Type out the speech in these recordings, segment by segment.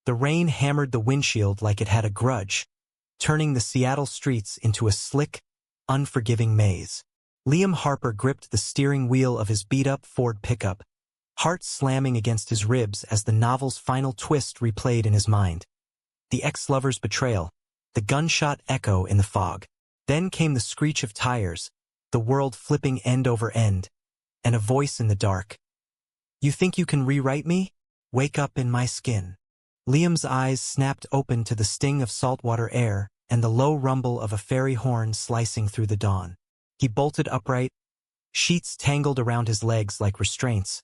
The rain hammered the windshield like it had a grudge, turning the Seattle streets into a slick, unforgiving maze. Liam Harper gripped the steering wheel of his beat-up Ford pickup, heart slamming against his ribs as the novel's final twist replayed in his mind. The ex-lover's betrayal, the gunshot echo in the fog. Then came the screech of tires, the world flipping end over end, and a voice in the dark. "You think you can rewrite me? Wake up in my skin." Liam's eyes snapped open to the sting of saltwater air and the low rumble of a ferry horn slicing through the dawn. He bolted upright, sheets tangled around his legs like restraints,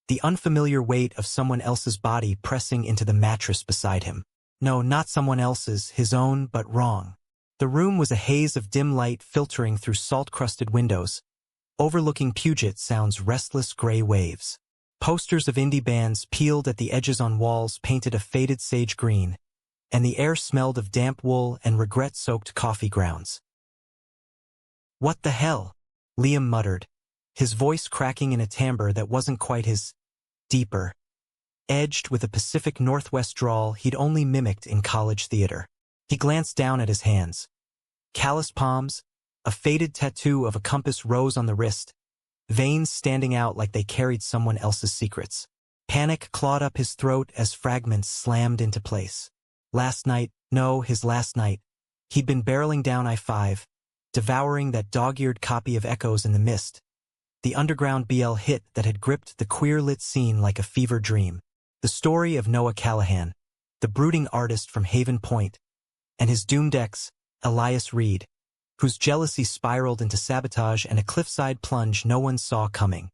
the unfamiliar weight of someone else's body pressing into the mattress beside him. No, not someone else's, his own, but wrong. The room was a haze of dim light filtering through salt-crusted windows, overlooking Puget Sound's restless gray waves. Posters of indie bands peeled at the edges on walls painted a faded sage green, and the air smelled of damp wool and regret-soaked coffee grounds. "What the hell?" Liam muttered, his voice cracking in a timbre that wasn't quite his, deeper, edged with a Pacific Northwest drawl he'd only mimicked in college theater. He glanced down at his hands. Calloused palms, a faded tattoo of a compass rose on the wrist, veins standing out like they carried someone else's secrets. Panic clawed up his throat as fragments slammed into place. Last night, his last night, he'd been barreling down I-5, devouring that dog-eared copy of Echoes in the Mist, the underground BL hit that had gripped the queer-lit scene like a fever dream. The story of Noah Callahan, the brooding artist from Haven Point, and his doomed ex, Elias Reed, whose jealousy spiraled into sabotage and a cliffside plunge no one saw coming.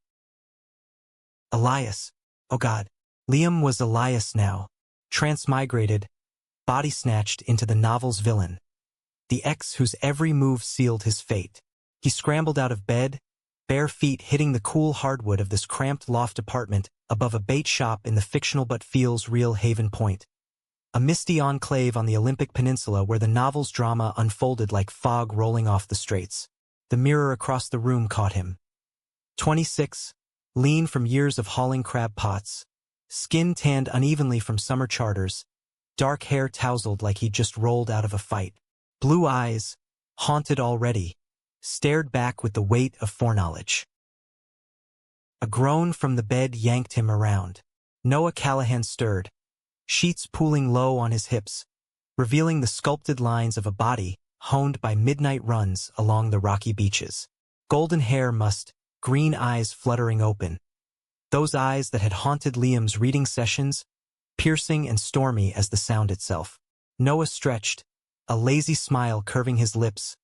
Elias. Oh God. Liam was Elias now, transmigrated, body-snatched into the novel's villain. The ex whose every move sealed his fate. He scrambled out of bed, bare feet hitting the cool hardwood of this cramped loft apartment above a bait shop in the fictional but feels real Haven Point. A misty enclave on the Olympic Peninsula where the novel's drama unfolded like fog rolling off the straits. The mirror across the room caught him. 26, lean from years of hauling crab pots, skin tanned unevenly from summer charters, dark hair tousled like he'd just rolled out of a fight. Blue eyes, haunted already, stared back with the weight of foreknowledge. A groan from the bed yanked him around. Noah Callahan stirred, sheets pooling low on his hips, revealing the sculpted lines of a body honed by midnight runs along the rocky beaches. Golden hair mussed, green eyes fluttering open. Those eyes that had haunted Liam's reading sessions, piercing and stormy as the sound itself. Noah stretched, a lazy smile curving his lips,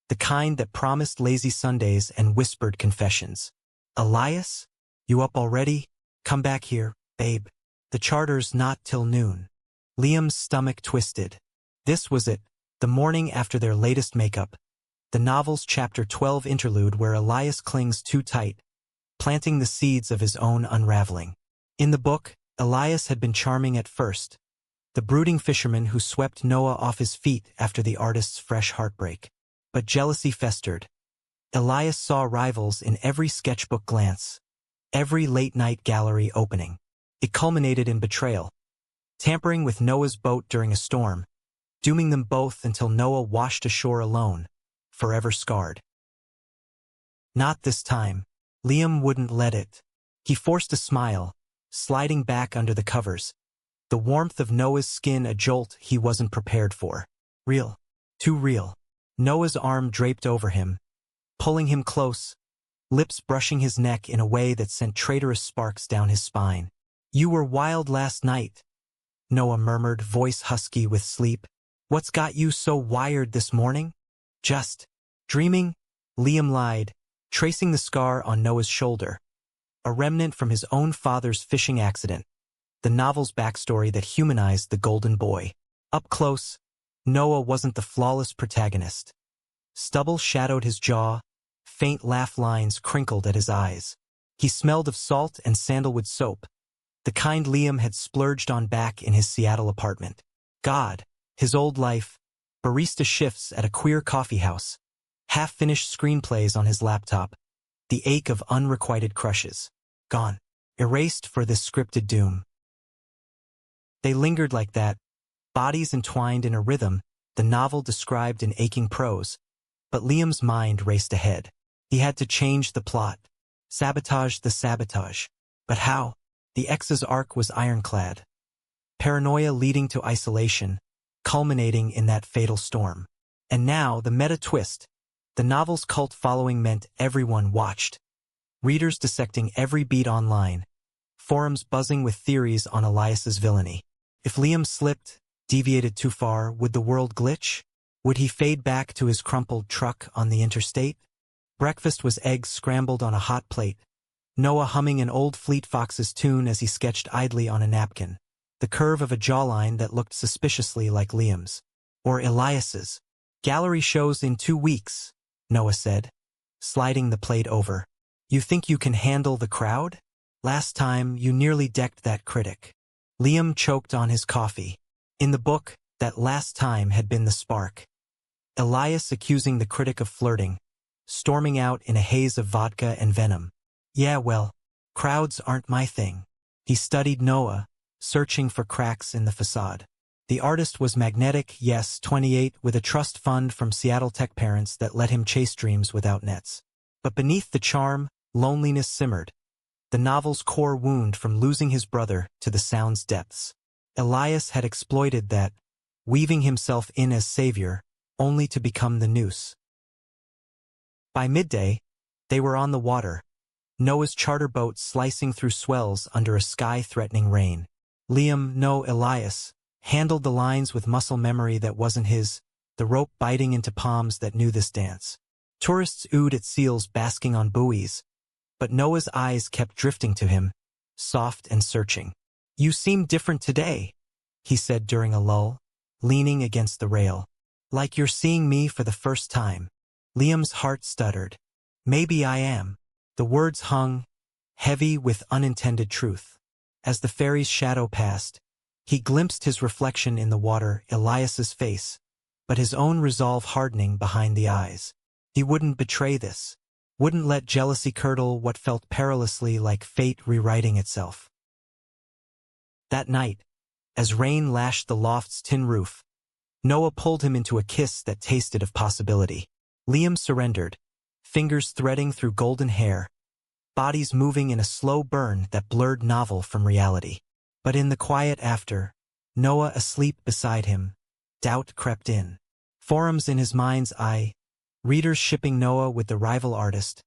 the kind that promised lazy Sundays and whispered confessions. "Elias? You up already? Come back here, babe. The charter's not till noon." Liam's stomach twisted. This was it, the morning after their latest makeup. The novel's Chapter 12 interlude where Elias clings too tight, planting the seeds of his own unraveling. In the book, Elias had been charming at first, the brooding fisherman who swept Noah off his feet after the artist's fresh heartbreak. But jealousy festered. Elias saw rivals in every sketchbook glance, every late-night gallery opening. It culminated in betrayal, tampering with Noah's boat during a storm, dooming them both until Noah washed ashore alone, forever scarred. Not this time. Liam wouldn't let it. He forced a smile, sliding back under the covers, the warmth of Noah's skin a jolt he wasn't prepared for. Real. Too real. Noah's arm draped over him, pulling him close, lips brushing his neck in a way that sent traitorous sparks down his spine. "You were wild last night," Noah murmured, voice husky with sleep. "What's got you so wired this morning?" "Just dreaming," Liam lied, tracing the scar on Noah's shoulder, a remnant from his own father's fishing accident, the novel's backstory that humanized the golden boy. Up close, Noah wasn't the flawless protagonist. Stubble shadowed his jaw, faint laugh lines crinkled at his eyes. He smelled of salt and sandalwood soap, the kind Liam had splurged on back in his Seattle apartment. God, his old life, barista shifts at a queer coffee house, half-finished screenplays on his laptop, the ache of unrequited crushes. Gone. Erased for this scripted doom. They lingered like that, bodies entwined in a rhythm the novel described in aching prose. But Liam's mind raced ahead. He had to change the plot. Sabotage the sabotage. But how? The ex's arc was ironclad. Paranoia leading to isolation, culminating in that fatal storm. And now, the meta twist. The novel's cult following meant everyone watched. Readers dissecting every beat online. Forums buzzing with theories on Elias's villainy. If Liam slipped, deviated too far, would the world glitch? Would he fade back to his crumpled truck on the interstate? Breakfast was eggs scrambled on a hot plate. Noah humming an old Fleet Foxes tune as he sketched idly on a napkin. The curve of a jawline that looked suspiciously like Liam's. Or Elias's. Gallery shows in 2 weeks, Noah said, sliding the plate over. You think you can handle the crowd? Last time, you nearly decked that critic. Liam choked on his coffee. In the book, that last time had been the spark. Elias accusing the critic of flirting, storming out in a haze of vodka and venom. Yeah, well, crowds aren't my thing. He studied Noah, searching for cracks in the facade. The artist was magnetic, yes, 28, with a trust fund from Seattle tech parents that let him chase dreams without nets. But beneath the charm, loneliness simmered. The novel's core wound from losing his brother to the sound's depths. Elias had exploited that, weaving himself in as savior, only to become the noose. By midday, they were on the water, Noah's charter boat slicing through swells under a sky-threatening rain. Liam, no Elias, handled the lines with muscle memory that wasn't his, the rope biting into palms that knew this dance. Tourists oohed at seals basking on buoys, but Noah's eyes kept drifting to him, soft and searching. You seem different today, he said during a lull, leaning against the rail. Like you're seeing me for the first time. Liam's heart stuttered. Maybe I am. The words hung, heavy with unintended truth. As the ferry's shadow passed, he glimpsed his reflection in the water, Elias's face, but his own resolve hardening behind the eyes. He wouldn't betray this. Wouldn't let jealousy curdle what felt perilously like fate rewriting itself. That night, as rain lashed the loft's tin roof, Noah pulled him into a kiss that tasted of possibility. Liam surrendered, fingers threading through golden hair, bodies moving in a slow burn that blurred novel from reality. But in the quiet after, Noah asleep beside him, doubt crept in. Forums in his mind's eye, readers shipping Noah with the rival artist,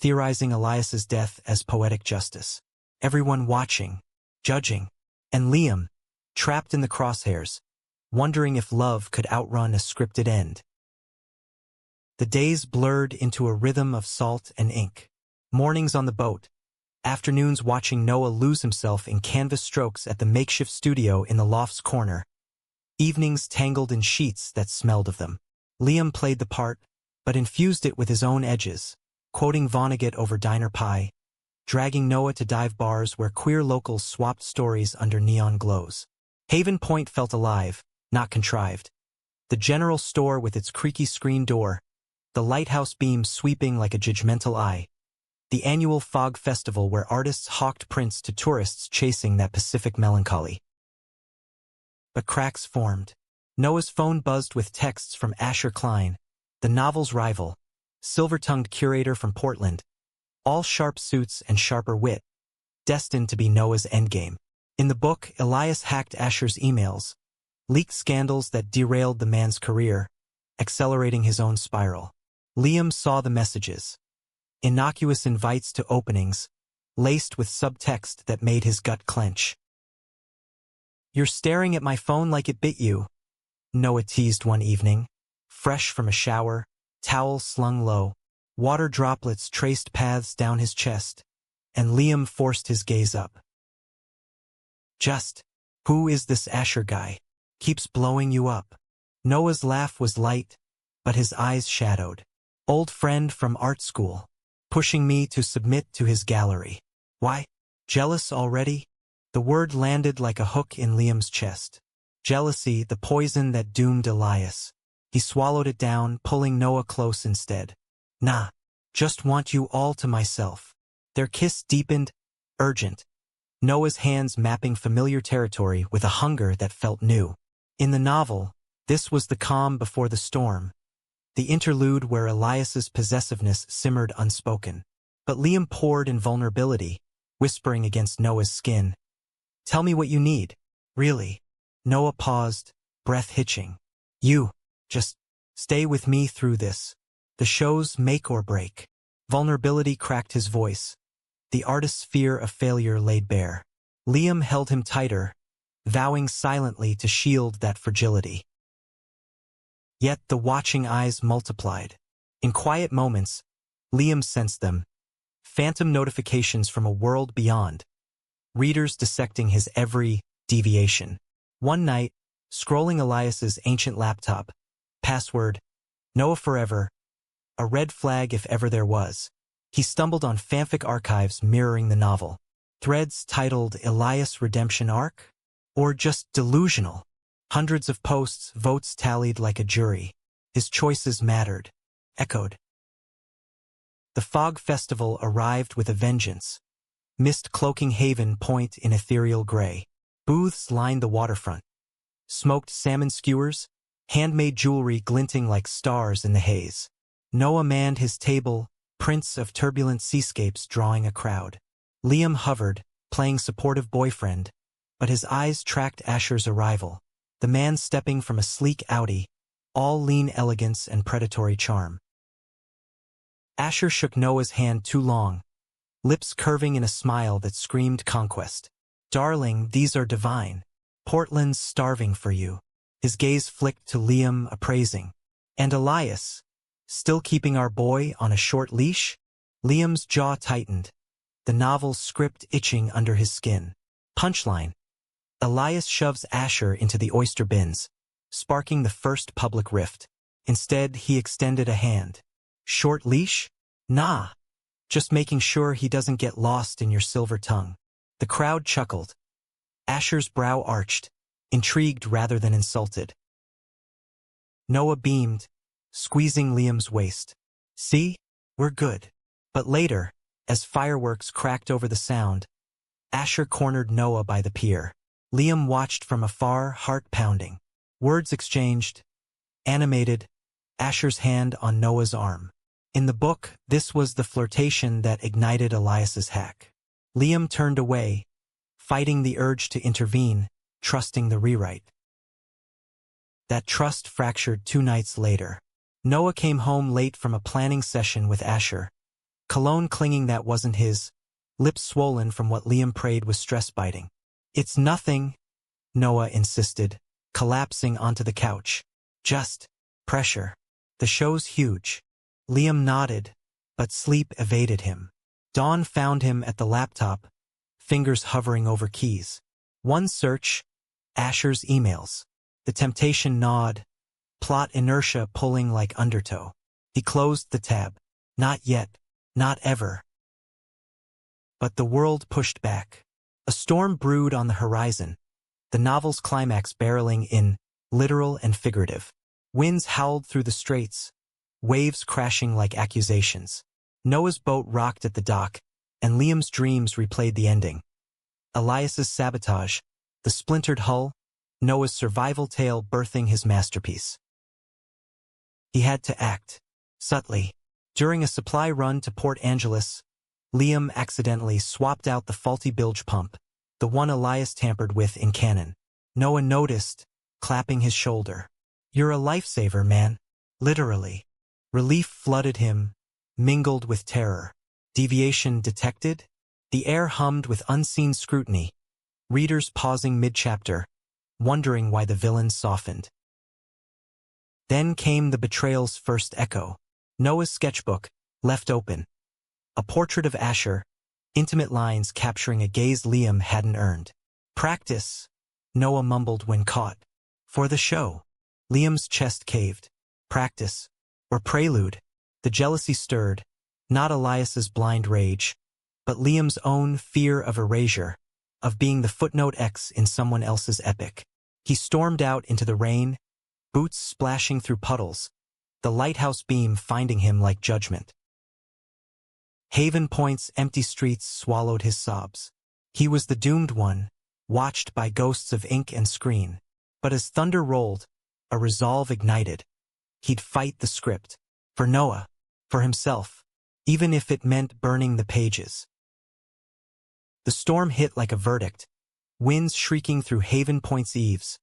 theorizing Elias's death as poetic justice. Everyone watching, judging, and Liam, trapped in the crosshairs, wondering if love could outrun a scripted end. The days blurred into a rhythm of salt and ink. Mornings on the boat, afternoons watching Noah lose himself in canvas strokes at the makeshift studio in the loft's corner, evenings tangled in sheets that smelled of them. Liam played the part, but infused it with his own edges, quoting Vonnegut over diner pie, dragging Noah to dive bars where queer locals swapped stories under neon glows. Haven Point felt alive, not contrived. The general store with its creaky screen door, the lighthouse beam sweeping like a judgmental eye. The annual fog festival where artists hawked prints to tourists chasing that Pacific melancholy. But cracks formed. Noah's phone buzzed with texts from Asher Klein, the novel's rival, silver-tongued curator from Portland, all sharp suits and sharper wit, destined to be Noah's endgame. In the book, Elias hacked Asher's emails, leaked scandals that derailed the man's career, accelerating his own spiral. Liam saw the messages. Innocuous invites to openings, laced with subtext that made his gut clench. You're staring at my phone like it bit you, Noah teased one evening, fresh from a shower, towel slung low, water droplets traced paths down his chest, and Liam forced his gaze up. Just, who is this Asher guy? Keeps blowing you up. Noah's laugh was light, but his eyes shadowed. Old friend from art school, pushing me to submit to his gallery. Why? Jealous already? The word landed like a hook in Liam's chest. Jealousy, the poison that doomed Elias. He swallowed it down, pulling Noah close instead. Nah, just want you all to myself. Their kiss deepened, urgent. Noah's hands mapping familiar territory with a hunger that felt new. In the novel, this was the calm before the storm, the interlude where Elias's possessiveness simmered unspoken. But Liam poured in vulnerability, whispering against Noah's skin. "Tell me what you need. Really." Noah paused, breath hitching. "You, just stay with me through this. The show's make or break." Vulnerability cracked his voice. The artist's fear of failure laid bare. Liam held him tighter, vowing silently to shield that fragility. Yet the watching eyes multiplied. In quiet moments, Liam sensed them. Phantom notifications from a world beyond. Readers dissecting his every deviation. One night, scrolling Elias's ancient laptop, password, Noah Forever, a red flag if ever there was, he stumbled on fanfic archives mirroring the novel. Threads titled Elias Redemption Arc? Or just delusional? Hundreds of posts, votes tallied like a jury. His choices mattered. Echoed. The Fog Festival arrived with a vengeance. Mist cloaking Haven Point in ethereal gray. Booths lined the waterfront. Smoked salmon skewers, handmade jewelry glinting like stars in the haze. Noah manned his table, prints of turbulent seascapes drawing a crowd. Liam hovered, playing supportive boyfriend, but his eyes tracked Asher's arrival. The man stepping from a sleek Audi, all lean elegance and predatory charm. Asher shook Noah's hand too long, lips curving in a smile that screamed conquest. "Darling, these are divine. Portland's starving for you." His gaze flicked to Liam, appraising. "And Elias, still keeping our boy on a short leash?" Liam's jaw tightened, the novel's script itching under his skin. Punchline. Elias shoves Asher into the oyster bins, sparking the first public rift. Instead, he extended a hand. "Short leash? Nah. Just making sure he doesn't get lost in your silver tongue." The crowd chuckled. Asher's brow arched, intrigued rather than insulted. Noah beamed, squeezing Liam's waist. "See? We're good." But later, as fireworks cracked over the sound, Asher cornered Noah by the pier. Liam watched from afar, heart pounding. Words exchanged. Animated, Asher's hand on Noah's arm. In the book, this was the flirtation that ignited Elias's hack. Liam turned away, fighting the urge to intervene, trusting the rewrite. That trust fractured 2 nights later. Noah came home late from a planning session with Asher. Cologne clinging that wasn't his, lips swollen from what Liam prayed was stress-biting. "It's nothing," Noah insisted, collapsing onto the couch. "Just pressure. The show's huge." Liam nodded, but sleep evaded him. Dawn found him at the laptop, fingers hovering over keys. One search, Asher's emails. The temptation gnawed, plot inertia pulling like undertow. He closed the tab. Not yet, not ever. But the world pushed back. A storm brewed on the horizon, the novel's climax barreling in, literal and figurative. Winds howled through the straits, waves crashing like accusations. Noah's boat rocked at the dock, and Liam's dreams replayed the ending. Elias's sabotage, the splintered hull, Noah's survival tale birthing his masterpiece. He had to act, subtly. During a supply run to Port Angeles, Liam accidentally swapped out the faulty bilge pump, the one Elias tampered with in canon. Noah noticed, clapping his shoulder. "You're a lifesaver, man." Literally. Relief flooded him, mingled with terror. Deviation detected? The air hummed with unseen scrutiny, readers pausing mid-chapter, wondering why the villain softened. Then came the betrayal's first echo. Noah's sketchbook, left open. A portrait of Asher, intimate lines capturing a gaze Liam hadn't earned. "Practice," Noah mumbled when caught. "For the show." Liam's chest caved. Practice. Or prelude. The jealousy stirred, not Elias's blind rage, but Liam's own fear of erasure, of being the footnote X in someone else's epic. He stormed out into the rain, boots splashing through puddles, the lighthouse beam finding him like judgment. Haven Point's empty streets swallowed his sobs. He was the doomed one, watched by ghosts of ink and screen. But as thunder rolled, a resolve ignited. He'd fight the script. For Noah. For himself. Even if it meant burning the pages. The storm hit like a verdict. Winds shrieking through Haven Point's eaves.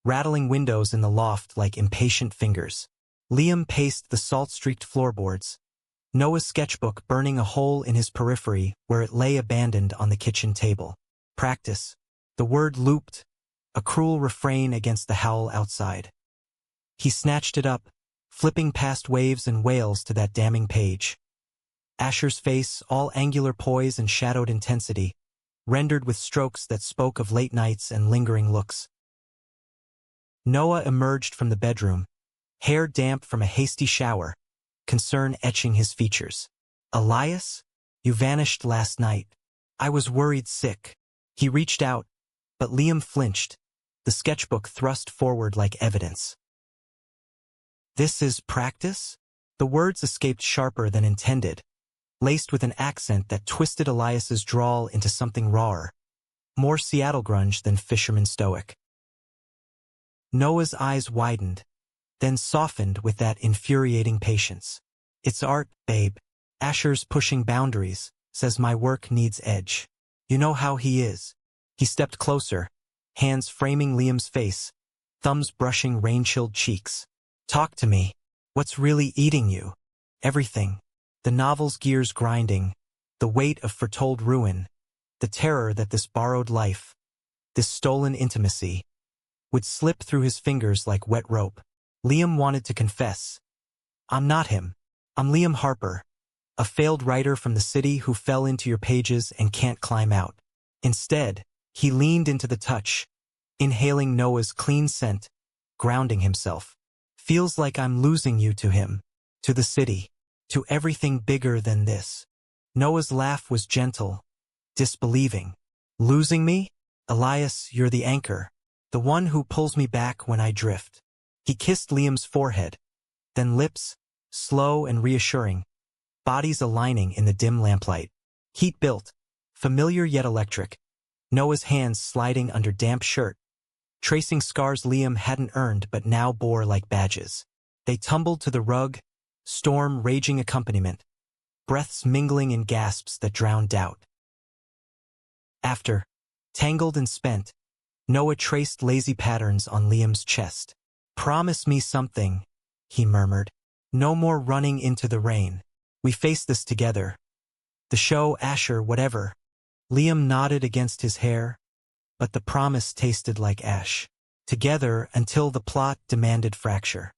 Rattling windows in the loft like impatient fingers. Liam paced the salt-streaked floorboards. Noah's sketchbook burning a hole in his periphery where it lay abandoned on the kitchen table. Practice. The word looped, a cruel refrain against the howl outside. He snatched it up, flipping past waves and wails to that damning page. Asher's face, all angular poise and shadowed intensity, rendered with strokes that spoke of late nights and lingering looks. Noah emerged from the bedroom, hair damp from a hasty shower, concern etching his features. Elias? You vanished last night. I was worried sick. He reached out, but Liam flinched, the sketchbook thrust forward like evidence. This is practice? The words escaped sharper than intended, laced with an accent that twisted Elias's drawl into something rawer, more Seattle grunge than fisherman stoic. Noah's eyes widened, then softened with that infuriating patience. It's art, babe. Asher's pushing boundaries, says my work needs edge. You know how he is. He stepped closer, hands framing Liam's face, thumbs brushing rain-chilled cheeks. Talk to me. What's really eating you? Everything. The novel's gears grinding, the weight of foretold ruin, the terror that this borrowed life, this stolen intimacy, would slip through his fingers like wet rope. Liam wanted to confess. I'm not him. I'm Liam Harper, a failed writer from the city who fell into your pages and can't climb out. Instead, he leaned into the touch, inhaling Noah's clean scent, grounding himself. Feels like I'm losing you to him, to the city, to everything bigger than this. Noah's laugh was gentle, disbelieving. Losing me? Elias, you're the anchor, the one who pulls me back when I drift. He kissed Liam's forehead, then lips, slow and reassuring, bodies aligning in the dim lamplight. Heat built, familiar yet electric, Noah's hands sliding under damp shirt, tracing scars Liam hadn't earned but now bore like badges. They tumbled to the rug, storm raging accompaniment, breaths mingling in gasps that drowned doubt. After, tangled and spent, Noah traced lazy patterns on Liam's chest. Promise me something, he murmured. No more running into the rain. We face this together. The show, Asher, whatever. Liam nodded against his hair, but the promise tasted like ash. Together until the plot demanded fracture.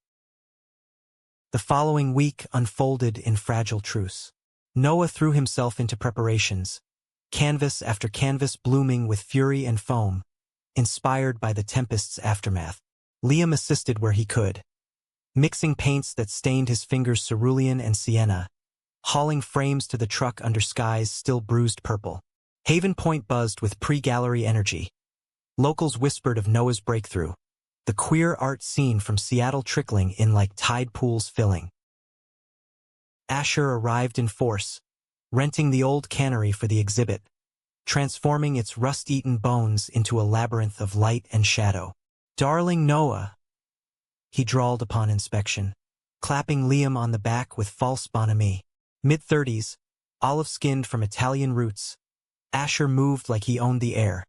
The following week unfolded in fragile truce. Noah threw himself into preparations, canvas after canvas blooming with fury and foam, inspired by the tempest's aftermath. Liam assisted where he could, mixing paints that stained his fingers cerulean and sienna, hauling frames to the truck under skies still bruised purple. Haven Point buzzed with pre-gallery energy. Locals whispered of Noah's breakthrough, the queer art scene from Seattle trickling in like tide pools filling. Asher arrived in force, renting the old cannery for the exhibit, transforming its rust-eaten bones into a labyrinth of light and shadow. Darling Noah, he drawled upon inspection, clapping Liam on the back with false bonhomie. Mid-30s, olive-skinned from Italian roots, Asher moved like he owned the air.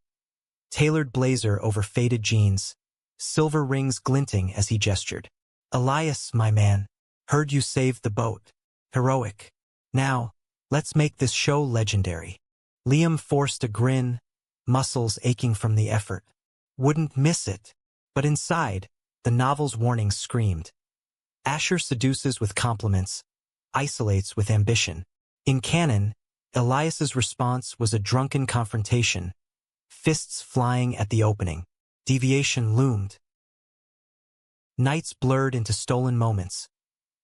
Tailored blazer over faded jeans, silver rings glinting as he gestured. Elias, my man, heard you saved the boat. Heroic. Now, let's make this show legendary. Liam forced a grin, muscles aching from the effort. Wouldn't miss it. But inside, the novel's warning screamed. Asher seduces with compliments, isolates with ambition. In canon, Elias's response was a drunken confrontation, fists flying at the opening. Deviation loomed. Nights blurred into stolen moments.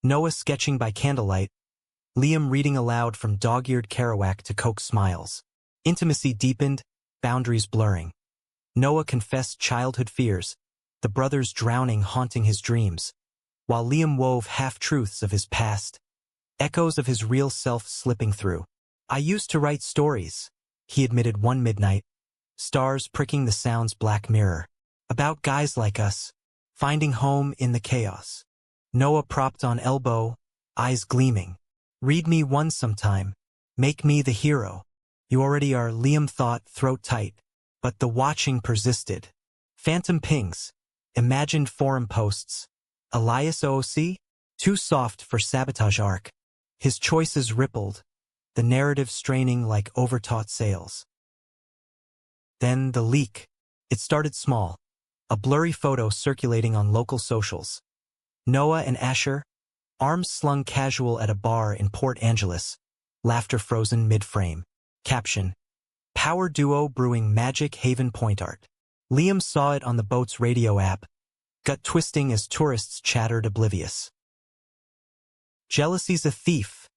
Noah sketching by candlelight, Liam reading aloud from dog-eared Kerouac to Coke smiles. Intimacy deepened, boundaries blurring. Noah confessed childhood fears, the brothers drowning haunting his dreams, while Liam wove half-truths of his past, echoes of his real self slipping through. I used to write stories, he admitted one midnight, stars pricking the sound's black mirror. About guys like us, finding home in the chaos. Noah propped on elbow, eyes gleaming. Read me one sometime. Make me the hero. You already are, Liam thought, throat tight. But the watching persisted. Phantom pings. Imagined forum posts. Elias OOC? Too soft for sabotage arc. His choices rippled, the narrative straining like overtaut sails. Then the leak. It started small. A blurry photo circulating on local socials. Noah and Asher, arms slung casual at a bar in Port Angeles, laughter frozen mid-frame. Caption: Power duo brewing magic Haven Point art. Liam saw it on the boat's radio app, gut twisting as tourists chattered oblivious. Jealousy's a thief,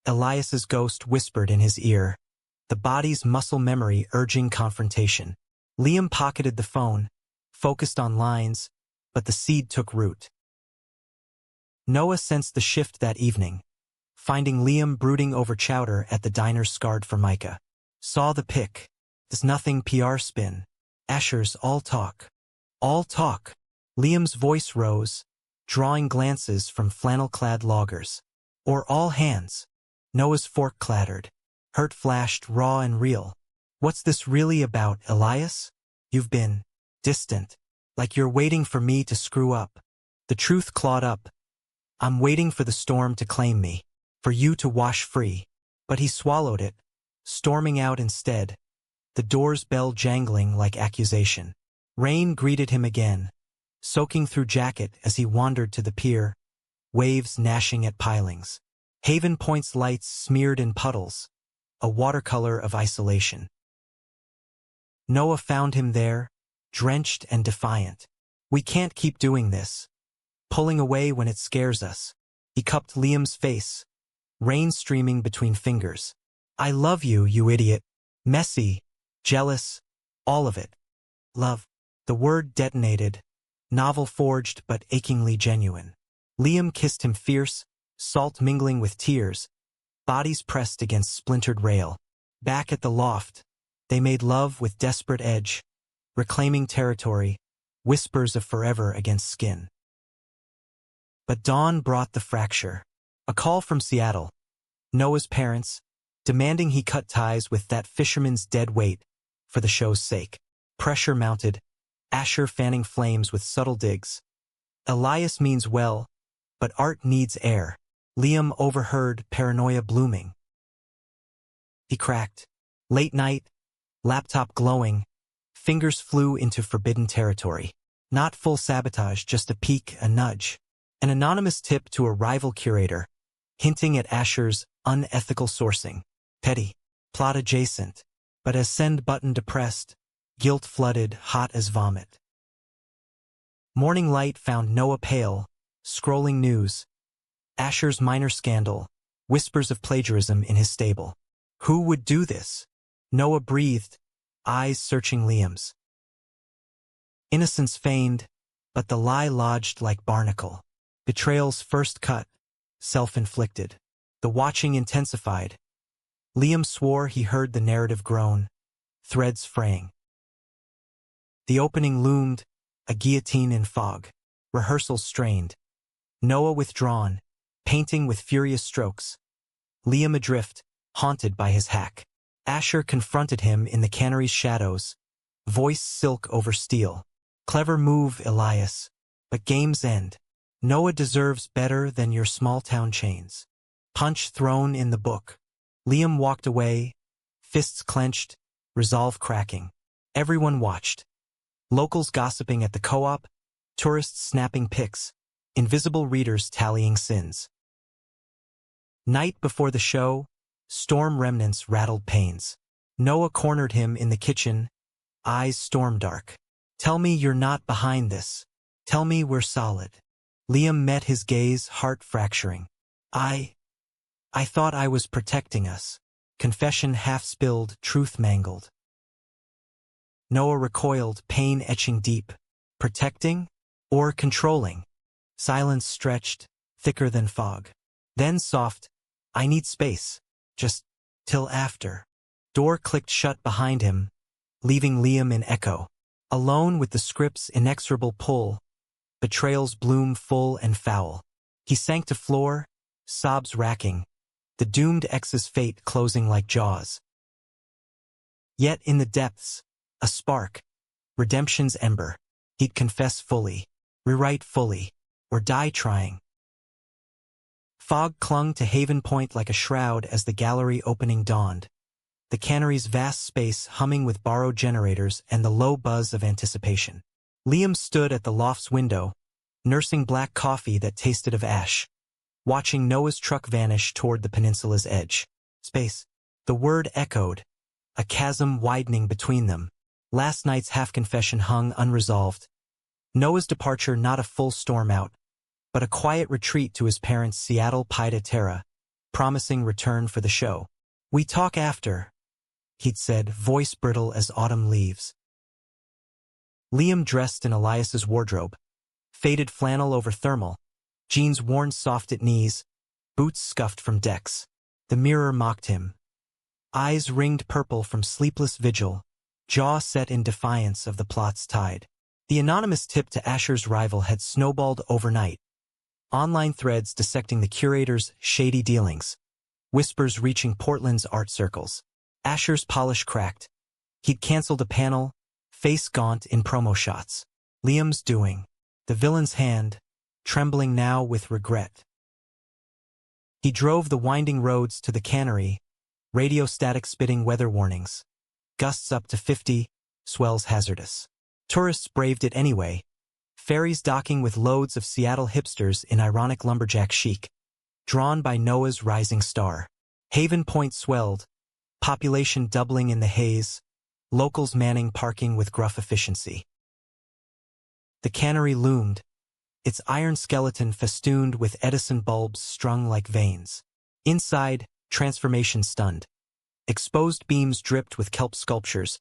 Elias's ghost whispered in his ear, the body's muscle memory urging confrontation. Liam pocketed the phone, focused on lines, but the seed took root. Noah sensed the shift that evening, finding Liam brooding over chowder at the diner scarred for Micah. Saw the pic. There's nothing PR spin. Asher's all talk. All talk. Liam's voice rose, drawing glances from flannel-clad loggers. Or all hands. Noah's fork clattered. Hurt flashed raw and real. What's this really about, Elias? You've been distant. Like you're waiting for me to screw up. The truth clawed up. I'm waiting for the storm to claim me. For you to wash free. But he swallowed it, storming out instead. The door's bell jangling like accusation. Rain greeted him again, soaking through jacket as he wandered to the pier, waves gnashing at pilings. Haven Point's lights smeared in puddles, a watercolor of isolation. Noah found him there, drenched and defiant. We can't keep doing this. Pulling away when it scares us. He cupped Liam's face, rain streaming between fingers. I love you, you idiot. Messy, jealous, all of it. Love. The word detonated, novel forged but achingly genuine. Liam kissed him fierce, salt mingling with tears, bodies pressed against splintered rail. Back at the loft, they made love with desperate edge, reclaiming territory, whispers of forever against skin. But dawn brought the fracture. A call from Seattle. Noah's parents, demanding he cut ties with that fisherman's dead weight, for the show's sake. Pressure mounted, Asher fanning flames with subtle digs. Elias means well, but art needs air. Liam overheard paranoia blooming. He cracked. Late night, laptop glowing, fingers flew into forbidden territory. Not full sabotage, just a peek, a nudge. An anonymous tip to a rival curator, hinting at Asher's unethical sourcing. Petty, plot adjacent, but as send button depressed, guilt flooded, hot as vomit. Morning light found Noah pale, scrolling news. Asher's minor scandal, whispers of plagiarism in his stable. Who would do this? Noah breathed, eyes searching Liam's. Innocence feigned, but the lie lodged like barnacle. Betrayal's first cut, self-inflicted. The watching intensified. Liam swore he heard the narrative groan, threads fraying. The opening loomed, a guillotine in fog. Rehearsals strained. Noah withdrawn, painting with furious strokes. Liam adrift, haunted by his hack. Asher confronted him in the cannery's shadows, voice silk over steel. Clever move, Elias, but game's end. Noah deserves better than your small-town chains. Punch thrown in the book. Liam walked away, fists clenched, resolve cracking. Everyone watched. Locals gossiping at the co-op, tourists snapping pics, invisible readers tallying sins. Night before the show, storm remnants rattled panes. Noah cornered him in the kitchen, eyes storm-dark. Tell me you're not behind this. Tell me we're solid. Liam met his gaze, heart fracturing. I thought I was protecting us. Confession half-spilled, truth mangled. Noah recoiled, pain etching deep. Protecting? Or controlling? Silence stretched, thicker than fog. Then soft, I need space. Just till after. Door clicked shut behind him, leaving Liam in echo. Alone with the script's inexorable pull, betrayal's bloom full and foul. He sank to floor, sobs racking, the doomed ex's fate closing like jaws. Yet in the depths, a spark, redemption's ember. He'd confess fully, rewrite fully, or die trying. Fog clung to Haven Point like a shroud as the gallery opening dawned, the cannery's vast space humming with borrowed generators and the low buzz of anticipation. Liam stood at the loft's window, nursing black coffee that tasted of ash, watching Noah's truck vanish toward the peninsula's edge. Space. The word echoed, a chasm widening between them. Last night's half-confession hung unresolved. Noah's departure not a full storm out, but a quiet retreat to his parents' Seattle pied terra, promising return for the show. "We talk after," he'd said, voice brittle as autumn leaves. Liam dressed in Elias's wardrobe, faded flannel over thermal, jeans worn soft at knees, boots scuffed from decks. The mirror mocked him. Eyes ringed purple from sleepless vigil, jaw set in defiance of the plot's tide. The anonymous tip to Asher's rival had snowballed overnight. Online threads dissecting the curator's shady dealings, whispers reaching Portland's art circles. Asher's polish cracked. He'd canceled a panel, face gaunt in promo shots. Liam's doing. The villain's hand, trembling now with regret. He drove the winding roads to the cannery, radio static spitting weather warnings. Gusts up to 50, swells hazardous. Tourists braved it anyway. Ferries docking with loads of Seattle hipsters in ironic lumberjack chic, drawn by Noah's rising star. Haven Point swelled, population doubling in the haze, locals manning parking with gruff efficiency. The cannery loomed, its iron skeleton festooned with Edison bulbs strung like veins. Inside, transformation stunned. Exposed beams dripped with kelp sculptures,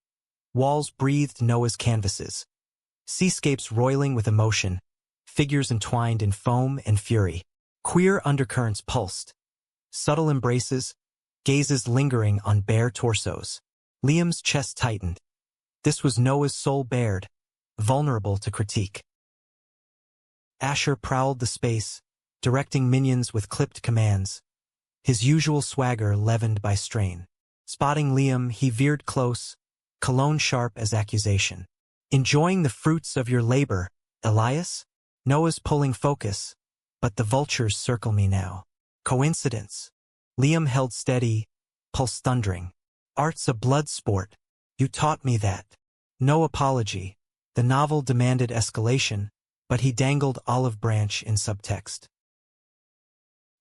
walls breathed Noah's canvases. Seascapes roiling with emotion, figures entwined in foam and fury. Queer undercurrents pulsed. Subtle embraces, gazes lingering on bare torsos. Liam's chest tightened. This was Noah's soul bared, vulnerable to critique. Asher prowled the space, directing minions with clipped commands, his usual swagger leavened by strain. Spotting Liam, he veered close, cologne sharp as accusation. "Enjoying the fruits of your labor, Elias?" Noah's pulling focus, but the vultures circle me now. Coincidence? Liam held steady, pulse thundering. "Art's a blood sport. You taught me that." No apology. The novel demanded escalation, but he dangled olive branch in subtext.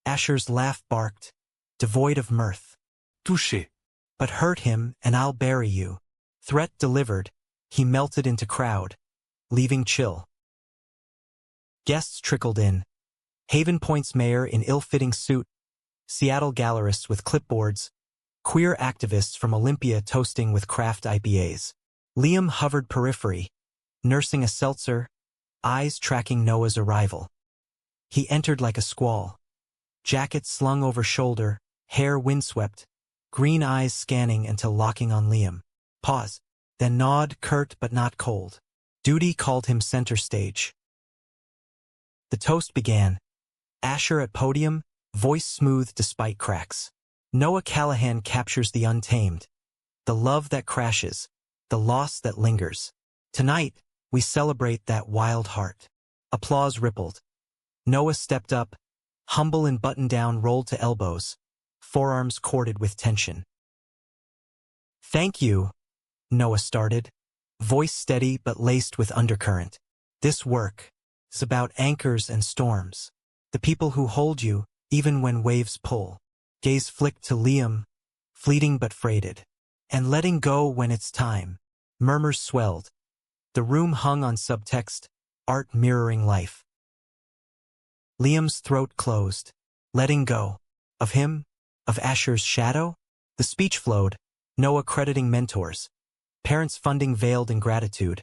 Asher's laugh barked, devoid of mirth. "Touché. But hurt him and I'll bury you." Threat delivered. He melted into crowd, leaving chill. Guests trickled in. Haven Point's mayor in ill-fitting suit, Seattle gallerists with clipboards, queer activists from Olympia toasting with craft IPAs. Liam hovered periphery, nursing a seltzer, eyes tracking Noah's arrival. He entered like a squall. Jacket slung over shoulder, hair windswept, green eyes scanning until locking on Liam. Pause. Then nod, curt but not cold. Duty called him center stage. The toast began. Asher at podium, voice smooth despite cracks. Noah Callahan captures the untamed, the love that crashes, the loss that lingers. Tonight, we celebrate that wild heart. Applause rippled. Noah stepped up, humble and button-down rolled to elbows, forearms corded with tension. "Thank you," Noah started, voice steady but laced with undercurrent. "This work is about anchors and storms, the people who hold you even when waves pull." Gaze flicked to Liam, fleeting but freighted. "And letting go when it's time." Murmurs swelled. The room hung on subtext, art mirroring life. Liam's throat closed. Letting go. Of him? Of Asher's shadow? The speech flowed, Noah crediting mentors. Parents funding veiled in gratitude.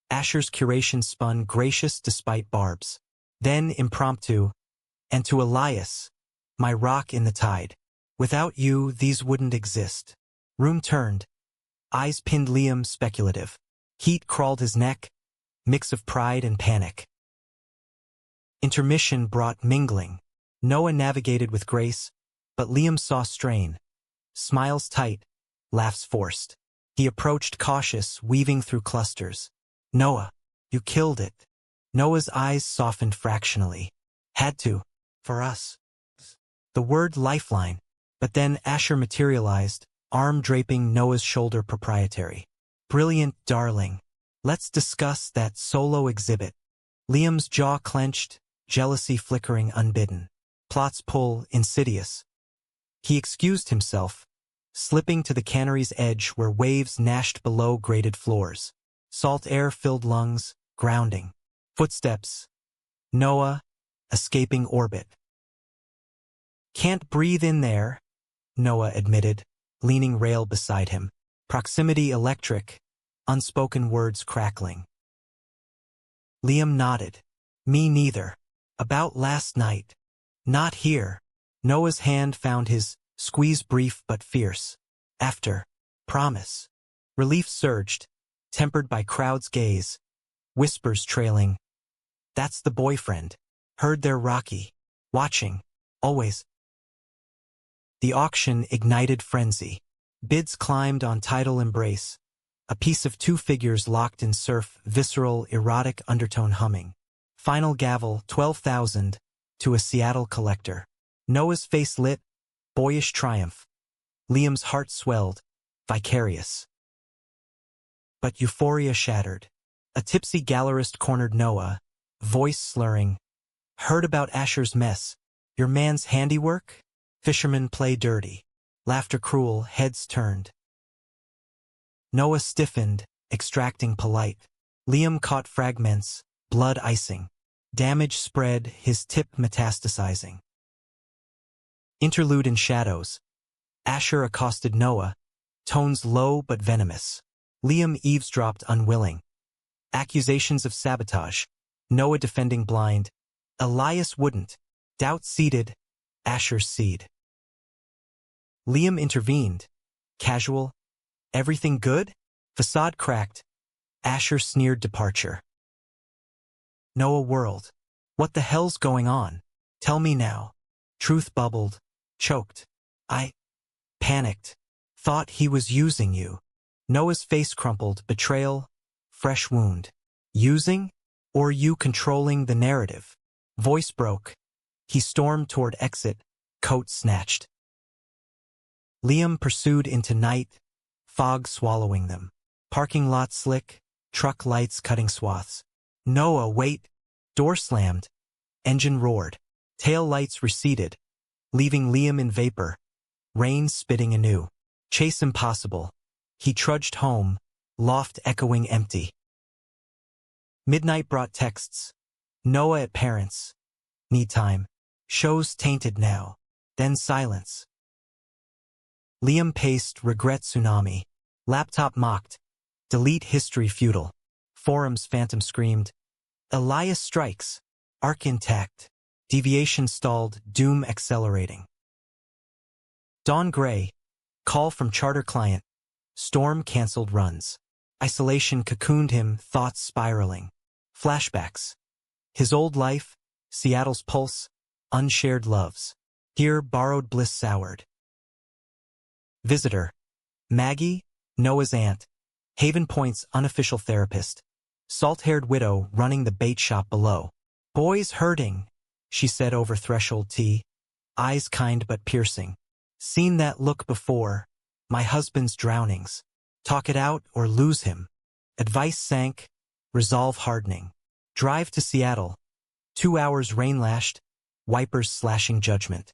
Asher's curation spun gracious despite barbs. Then impromptu, "And to Elias, my rock in the tide. Without you, these wouldn't exist." Room turned. Eyes pinned Liam, speculative. Heat crawled his neck, mix of pride and panic. Intermission brought mingling. Noah navigated with grace, but Liam saw strain. Smiles tight, laughs forced. He approached cautious, weaving through clusters. Noah, you killed it. Noah's eyes softened fractionally. Had to. For us. The word lifeline. But then Asher materialized, arm draping Noah's shoulder proprietary. Brilliant, darling. Let's discuss that solo exhibit. Liam's jaw clenched, jealousy flickering unbidden. Plots pull, insidious. He excused himself, slipping to the cannery's edge where waves gnashed below grated floors. Salt air filled lungs, grounding. Footsteps. Noah, escaping orbit. Can't breathe in there, Noah admitted, leaning rail beside him. Proximity electric, unspoken words crackling. Liam nodded. Me neither. About last night. Not here. Noah's hand found his, squeeze brief but fierce. After. Promise. Relief surged, tempered by crowd's gaze. Whispers trailing. That's the boyfriend. Heard they're rocky. Watching. Always. The auction ignited frenzy. Bids climbed on tidal embrace. A piece of two figures locked in surf, visceral, erotic undertone humming. Final gavel, 12,000, to a Seattle collector. Noah's face lit, boyish triumph. Liam's heart swelled, vicarious. But euphoria shattered. A tipsy gallerist cornered Noah, voice slurring. Heard about Asher's mess. Your man's handiwork? Fishermen play dirty. Laughter cruel, heads turned. Noah stiffened, extracting polite. Liam caught fragments, blood icing. Damage spread, his tip metastasizing. Interlude in shadows. Asher accosted Noah, tones low but venomous. Liam eavesdropped unwilling. Accusations of sabotage. Noah defending blind. Elias wouldn't. Doubt seeded. Asher's seed. Liam intervened. Casual. Everything good? Facade cracked. Asher sneered departure. Noah whirled. What the hell's going on? Tell me now. Truth bubbled. Choked. I panicked. Thought he was using you. Noah's face crumpled. Betrayal. Fresh wound. Using? Or you controlling the narrative? Voice broke. He stormed toward exit, coat snatched. Liam pursued into night, fog swallowing them. Parking lot slick, truck lights cutting swaths. Noah, wait! Door slammed. Engine roared. Tail lights receded, leaving Liam in vapor. Rain spitting anew. Chase impossible. He trudged home, loft echoing empty. Midnight brought texts. Noah at parents. Need time. Shows tainted now. Then silence. Liam paced, regret tsunami. Laptop mocked. Delete history futile. Forums phantom screamed. Elias strikes. Arc intact. Deviation stalled, doom accelerating. Dawn gray. Call from charter client. Storm canceled runs. Isolation cocooned him, thoughts spiraling. Flashbacks. His old life, Seattle's pulse, unshared loves. Here borrowed bliss soured. Visitor. Maggie, Noah's aunt. Haven Point's unofficial therapist. Salt-haired widow running the bait shop below. Boy's hurting, she said over threshold tea. Eyes kind but piercing. Seen that look before. My husband's drownings. Talk it out or lose him. Advice sank. Resolve hardening. Drive to Seattle. 2 hours rain-lashed. Wipers slashing judgment.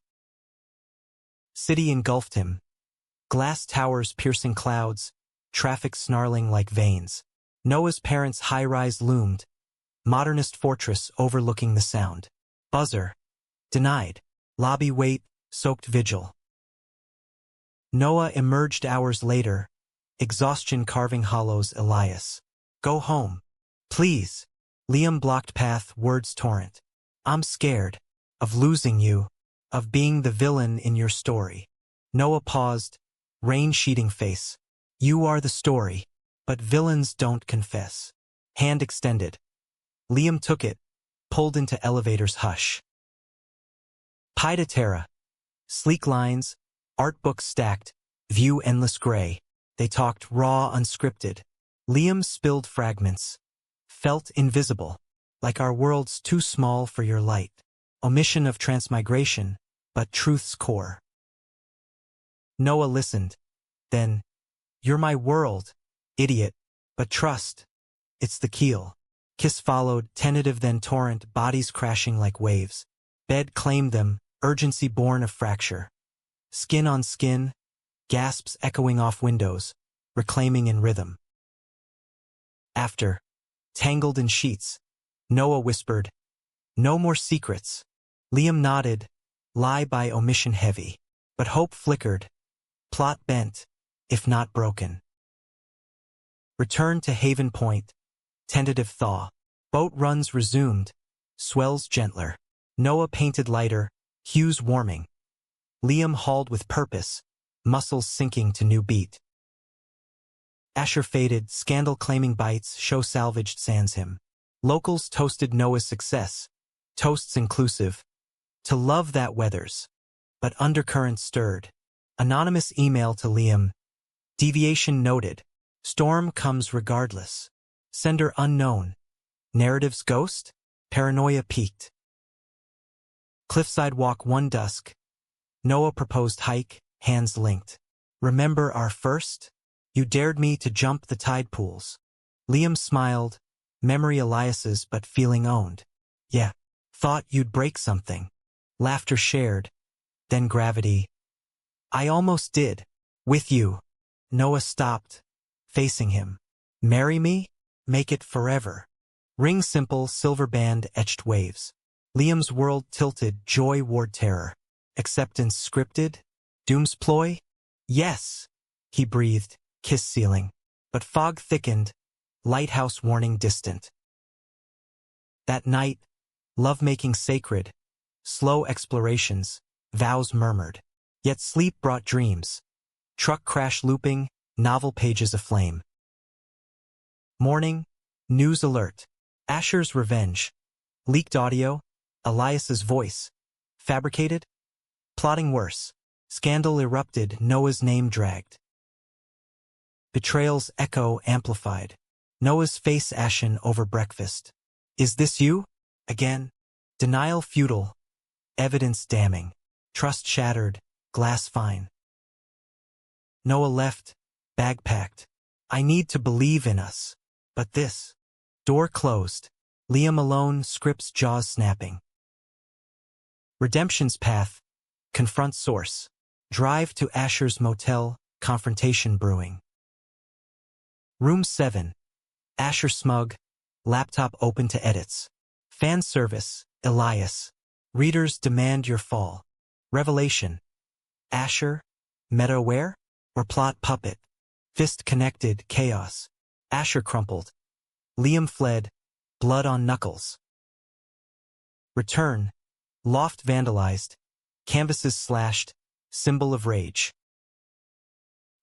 City engulfed him. Glass towers piercing clouds. Traffic snarling like veins. Noah's parents' high-rise loomed. Modernist fortress overlooking the sound. Buzzer. Denied. Lobby wait, soaked vigil. Noah emerged hours later. Exhaustion carving hollows Elias. Go home. Please. Liam blocked path, words torrent. I'm scared. Of losing you. Of being the villain in your story. Noah paused. rain-sheeting face. You are the story, but villains don't confess. Hand extended. Liam took it, pulled into elevator's hush. Pie to terra. Sleek lines, art books stacked, view endless gray. They talked raw, unscripted. Liam spilled fragments. Felt invisible, like our world's too small for your light. Omission of transmigration, but truth's core. Noah listened. Then, you're my world, idiot, but trust. It's the keel. Kiss followed, tentative then torrent, bodies crashing like waves. Bed claimed them, urgency born of fracture. Skin on skin, gasps echoing off windows, reclaiming in rhythm. After, tangled in sheets, Noah whispered, "No more secrets." Liam nodded, lie by omission heavy. But hope flickered, plot bent, if not broken. Return to Haven Point, tentative thaw. Boat runs resumed, swells gentler. Noah painted lighter, hues warming. Liam hauled with purpose, muscles sinking to new beat. Asher faded, scandal-claiming bites, show salvaged sans him. Locals toasted Noah's success, toasts inclusive. To love that weathers. But undercurrent stirred. Anonymous email to Liam. Deviation noted. Storm comes regardless. Sender unknown. Narrative's ghost? Paranoia peaked. Cliffside walk one dusk. Noah proposed hike, hands linked. Remember our first? You dared me to jump the tide pools. Liam smiled, memory Elias's but feeling owned. Yeah, thought you'd break something. Laughter shared. Then gravity. I almost did. With you. Noah stopped, facing him. Marry me? Make it forever. Ring simple, silver band etched waves. Liam's world tilted, joy ward terror. Acceptance scripted? Doom's ploy? Yes. He breathed, kiss ceiling. But fog thickened, lighthouse warning distant. That night, lovemaking sacred, slow explorations, vows murmured. Yet sleep brought dreams. Truck crash looping, novel pages aflame. Morning, news alert. Asher's revenge. Leaked audio, Elias's voice. Fabricated? Plotting worse. Scandal erupted, Noah's name dragged. Betrayal's echo amplified. Noah's face ashen over breakfast. Is this you? Again? Denial futile. Evidence damning. Trust shattered, glass fine. Noah left, bag packed. I need to believe in us. But this. Door closed. Liam alone, script's jaws snapping. Redemption's path. Confront source. Drive to Asher's motel, confrontation brewing. Room 7. Asher smug, laptop open to edits. Fan service, Elias. Readers demand your fall. Revelation. Asher, meta-aware? Or plot puppet? Fist connected, chaos. Asher crumpled. Liam fled, blood on knuckles. Return. Loft vandalized. Canvases slashed, symbol of rage.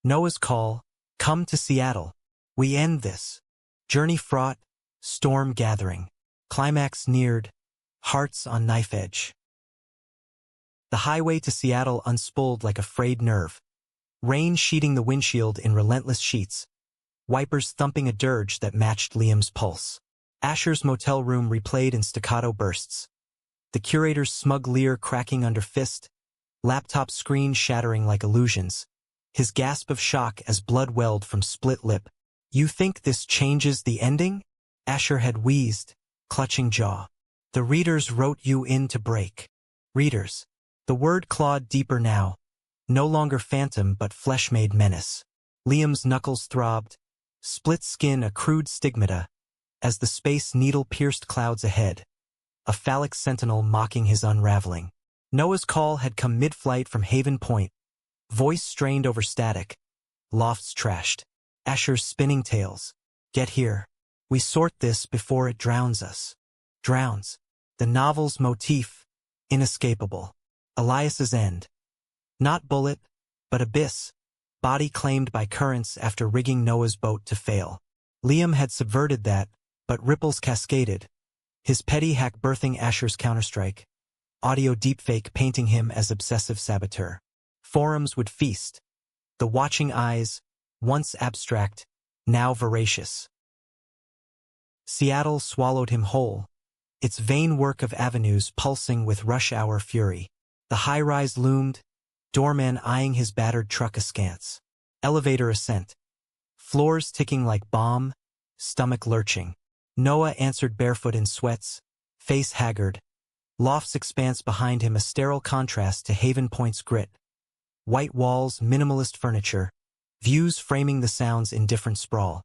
Noah's call, come to Seattle. We end this. Journey fraught, storm gathering. Climax neared, hearts on knife edge. The highway to Seattle unspooled like a frayed nerve. Rain sheeting the windshield in relentless sheets. Wipers thumping a dirge that matched Liam's pulse. Asher's motel room replayed in staccato bursts. The curator's smug leer cracking under fist. Laptop screen shattering like illusions. His gasp of shock as blood welled from split lip. You think this changes the ending? Asher had wheezed, clutching jaw. The readers wrote you in to break. Readers. The word clawed deeper now. No longer phantom but flesh-made menace. Liam's knuckles throbbed. Split skin a crude stigmata. As the space needle pierced clouds ahead. A phallic sentinel mocking his unraveling. Noah's call had come mid-flight from Haven Point. Voice strained over static. Lofts trashed. Asher's spinning tails. Get here. We sort this before it drowns us. Drowns. The novel's motif. Inescapable. Elias's end. Not bullet, but abyss. body claimed by currents after rigging Noah's boat to fail. Liam had subverted that, but ripples cascaded. His petty hack birthing Asher's counterstrike. Audio deepfake painting him as obsessive saboteur. Forums would feast. The watching eyes, once abstract, now voracious. Seattle swallowed him whole, its vain work of avenues pulsing with rush-hour fury. The high-rise loomed, doorman eyeing his battered truck askance. Elevator ascent. Floors ticking like bomb, stomach lurching. Noah answered barefoot in sweats, face haggard. Loft's expanse behind him a sterile contrast to Haven Point's grit. White walls, minimalist furniture, views framing the sounds in different sprawl.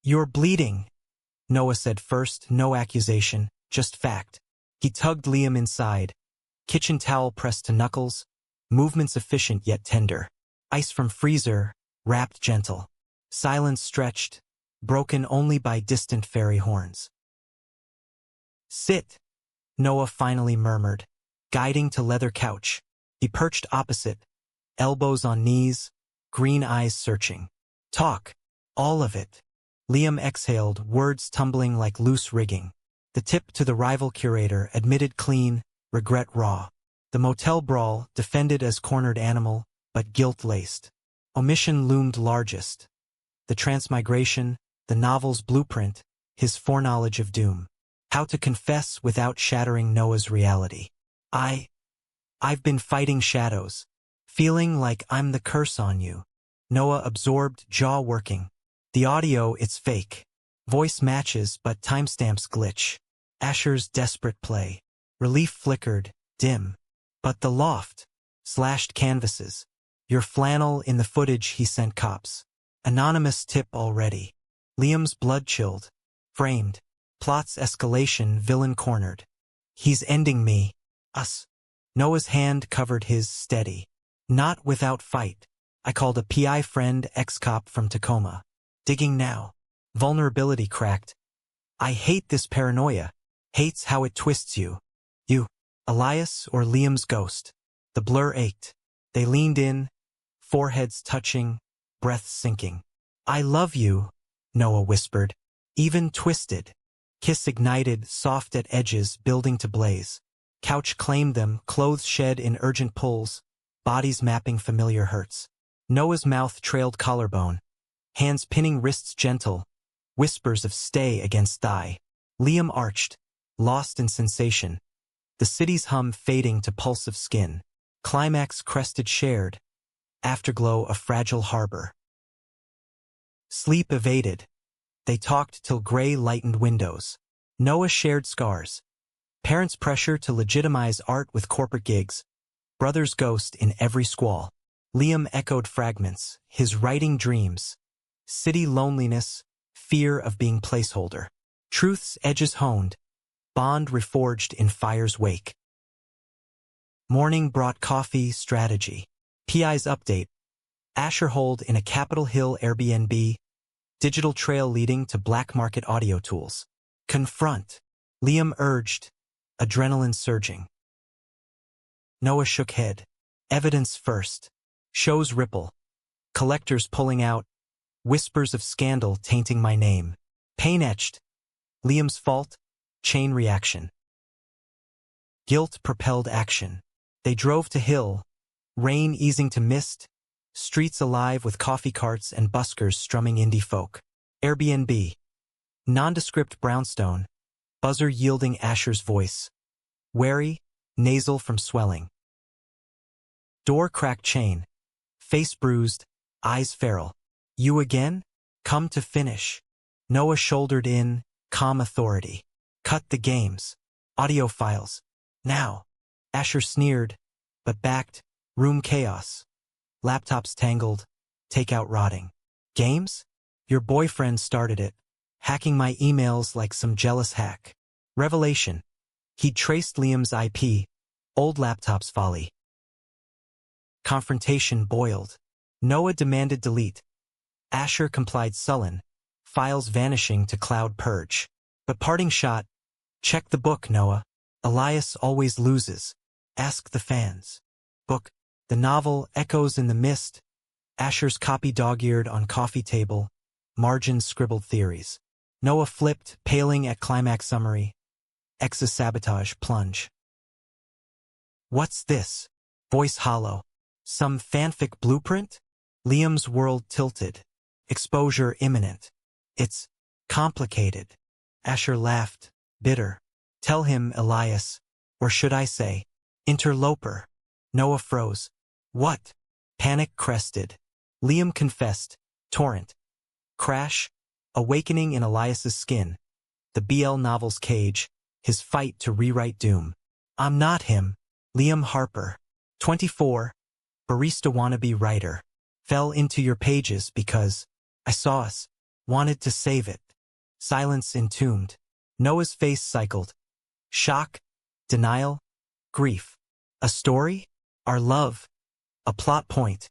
"You're bleeding," Noah said first, no accusation, just fact. He tugged Liam inside, kitchen towel pressed to knuckles, movements efficient yet tender. Ice from freezer, wrapped gentle. Silence stretched, broken only by distant fairy horns. "Sit," Noah finally murmured, guiding to leather couch. He perched opposite, elbows on knees, green eyes searching. "Talk, all of it." Liam exhaled, words tumbling like loose rigging. The tip to the rival curator, admitted clean, regret raw. The motel brawl, defended as cornered animal, but guilt-laced. Omission loomed largest. The transmigration, the novel's blueprint, his foreknowledge of doom. How to confess without shattering Noah's reality. I've been fighting shadows, feeling like I'm the curse on you." Noah absorbed, jaw working. The audio, it's fake. Voice matches, but timestamps glitch. Asher's desperate play. Relief flickered, dim. But the loft. Slashed canvases. Your flannel in the footage he sent cops. Anonymous tip already. Liam's blood chilled. Framed. Plot's escalation, villain cornered. "He's ending me. Us." Noah's hand covered his, steady. "Not without fight. I called a PI friend, ex-cop from Tacoma. Digging now." Vulnerability cracked. "I hate this paranoia. Hates how it twists you. You, Elias or Liam's ghost." The blur ached. They leaned in, foreheads touching, breaths sinking. "I love you," Noah whispered. Even twisted. Kiss ignited, soft at edges, building to blaze. Couch claimed them, clothes shed in urgent pulls, bodies mapping familiar hurts. Noah's mouth trailed collarbone. Hands pinning wrists gentle, whispers of stay against thigh. Liam arched, lost in sensation. The city's hum fading to pulse of skin. Climax crested shared. Afterglow a fragile harbor. Sleep evaded. They talked till gray lightened windows. Noah shared scars. Parents' pressure to legitimize art with corporate gigs. Brother's ghost in every squall. Liam echoed fragments, his writing dreams. City loneliness, fear of being placeholder. Truth's edges honed, bond reforged in fire's wake. Morning brought coffee, strategy. PI's update. Asher hold in a Capitol Hill Airbnb. Digital trail leading to black market audio tools. Confront. Liam urged, adrenaline surging. Noah shook head. Evidence first. Shows ripple. Collectors pulling out. Whispers of scandal tainting my name. Pain etched. Liam's fault. Chain reaction. Guilt propelled action. They drove to Hill. Rain easing to mist. Streets alive with coffee carts and buskers strumming indie folk. Airbnb. Nondescript brownstone. Buzzer yielding Asher's voice. Wary, nasal from swelling. Door cracked chain. Face bruised, eyes feral. You again? Come to finish. Noah shouldered in, calm authority. Cut the games. Audio files. Now. Asher sneered, but backed, room chaos. Laptops tangled, takeout rotting. Games? Your boyfriend started it, hacking my emails like some jealous hack. Revelation. He'd traced Liam's IP, old laptop's folly. Confrontation boiled. Noah demanded delete. Asher complied sullen, files vanishing to cloud purge. But parting shot, check the book, Noah. Elias always loses. Ask the fans. Book. The novel echoes in the mist, Asher's copy dog-eared on coffee table, margins scribbled theories. Noah flipped, paling at climax summary. Ex's sabotage plunge. What's this? Voice hollow. Some fanfic blueprint? Liam's world tilted. Exposure imminent. It's complicated. Asher laughed, bitter. Tell him, Elias. Or should I say, interloper. Noah froze. What? Panic crested. Liam confessed. Torrent. Crash. Awakening in Elias's skin. The BL novel's cage. His fight to rewrite doom. I'm not him. Liam Harper. 24. Barista wannabe writer. Fell into your pages because I saw us. Wanted to save it. Silence entombed. Noah's face cycled. Shock. Denial. Grief. A story? Our love. A plot point.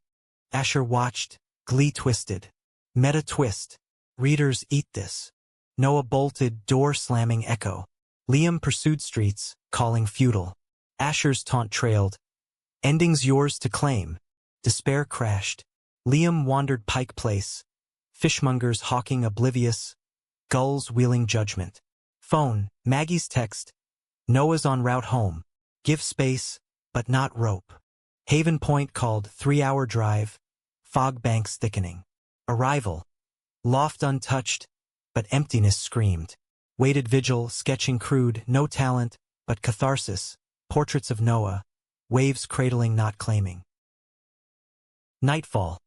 Asher watched. Glee twisted. Meta twist. Readers eat this. Noah bolted, door slamming echo. Liam pursued streets, calling futile. Asher's taunt trailed. Endings yours to claim. Despair crashed. Liam wandered Pike Place. Fishmongers hawking oblivious. Gulls wheeling judgment. Phone, Maggie's text. Noah's en route home. Give space, but not rope. Haven Point called 3-hour drive. Fog banks thickening. Arrival. Loft untouched, but emptiness screamed. Waited vigil, sketching crude, no talent, but catharsis. Portraits of Noah. Waves cradling not claiming. Nightfall.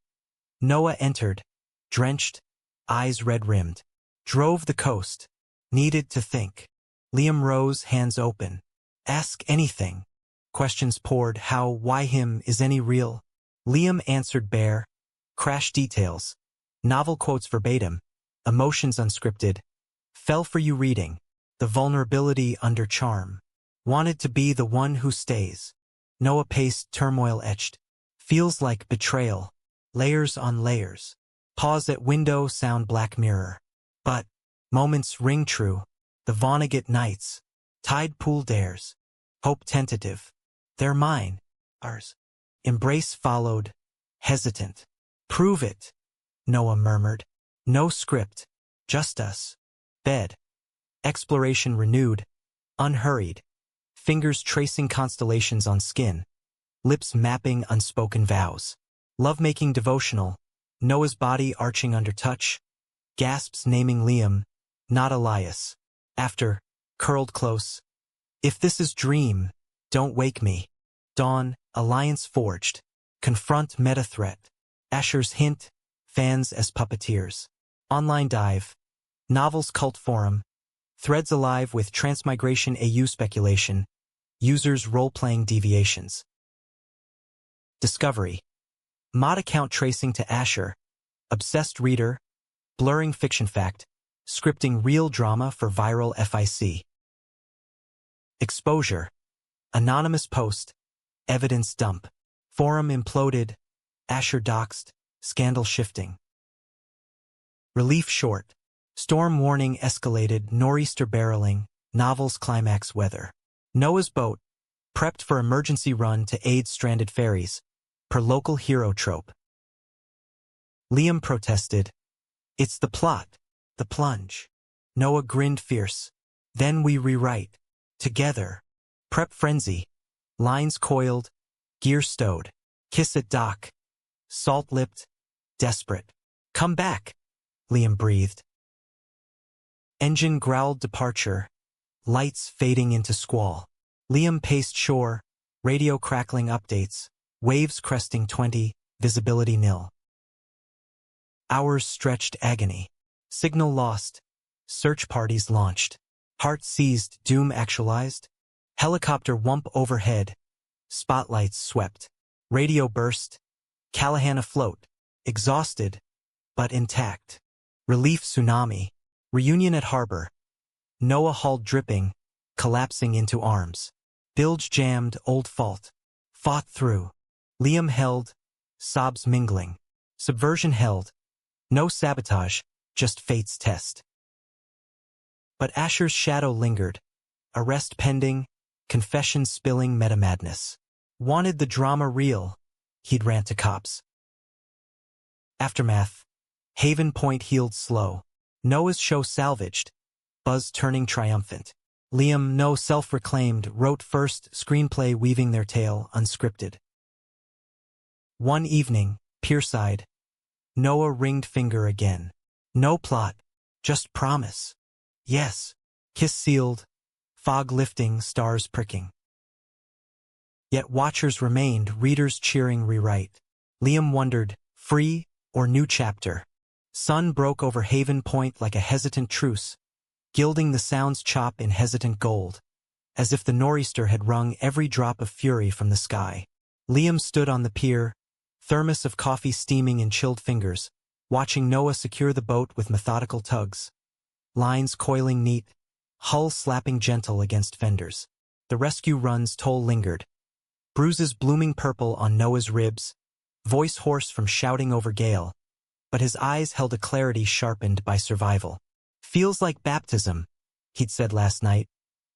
Noah entered. Drenched. Eyes red-rimmed. Drove the coast. Needed to think. Liam rose, hands open. Ask anything. Questions poured. How, why him, is any real? Liam answered bare. Crash details. Novel quotes verbatim. Emotions unscripted. Fell for you reading. The vulnerability under charm. Wanted to be the one who stays. Noah paced, turmoil etched. Feels like betrayal. Layers on layers. Pause at window, sound Black Mirror. But moments ring true. The Vonnegut nights. Tide pool dares. Hope tentative. They're mine. Ours. Embrace followed. Hesitant. Prove it. Noah murmured. No script. Just us. Bed. Exploration renewed. Unhurried. Fingers tracing constellations on skin. Lips mapping unspoken vows. Lovemaking devotional. Noah's body arching under touch. Gasps naming Liam, not Elias. After, curled close. If this is dream, don't wake me. Dawn, alliance forged. Confront meta threat. Asher's hint, fans as puppeteers. Online dive. Novels cult forum. Threads alive with transmigration AU speculation. Users role-playing deviations. Discovery. Mod account tracing to Asher. Obsessed reader. Blurring fiction fact. Scripting real drama for viral FIC. Exposure. Anonymous post. Evidence dump. Forum imploded. Asher doxed. Scandal shifting. Relief short. Storm warning escalated. Nor'easter barreling. Novels climax weather. Noah's boat. Prepped for emergency run to aid stranded ferries. Per local hero trope. Liam protested. It's the plot. The plunge. Noah grinned fierce. Then we rewrite. Together. Prep frenzy. Lines coiled. Gear stowed. Kiss at dock. Salt-lipped. Desperate. Come back. Liam breathed. Engine growled departure. Lights fading into squall. Liam paced shore. Radio crackling updates. Waves cresting 20. Visibility nil. Hours stretched agony. Signal lost. Search parties launched. Heart seized. Doom actualized. Helicopter whump overhead. Spotlights swept. Radio burst. Callahan afloat. Exhausted, but intact. Relief tsunami. Reunion at harbor. Noah hull dripping. Collapsing into arms. Bilge jammed. Old fault. Fought through. Liam held. Sobs mingling. Subversion held. No sabotage, just fate's test. But Asher's shadow lingered. Arrest pending. Confession spilling meta-madness. Wanted the drama real. He'd rant to cops. Aftermath. Haven Point healed slow. Noah's show salvaged. Buzz turning triumphant. Liam, no self-reclaimed, wrote first screenplay weaving their tale unscripted. One evening, pierside. Noah ringed finger again. No plot, just promise. Yes. Kiss sealed. Fog lifting, stars pricking. Yet watchers remained, readers cheering rewrite. Liam wondered, free or new chapter? Sun broke over Haven Point like a hesitant truce, gilding the sound's chop in hesitant gold, as if the nor'easter had wrung every drop of fury from the sky. Liam stood on the pier, thermos of coffee steaming in chilled fingers, watching Noah secure the boat with methodical tugs. Lines coiling neat, hull slapping gentle against fenders. The rescue run's toll lingered. Bruises blooming purple on Noah's ribs, voice hoarse from shouting over gale, but his eyes held a clarity sharpened by survival. Feels like baptism, he'd said last night,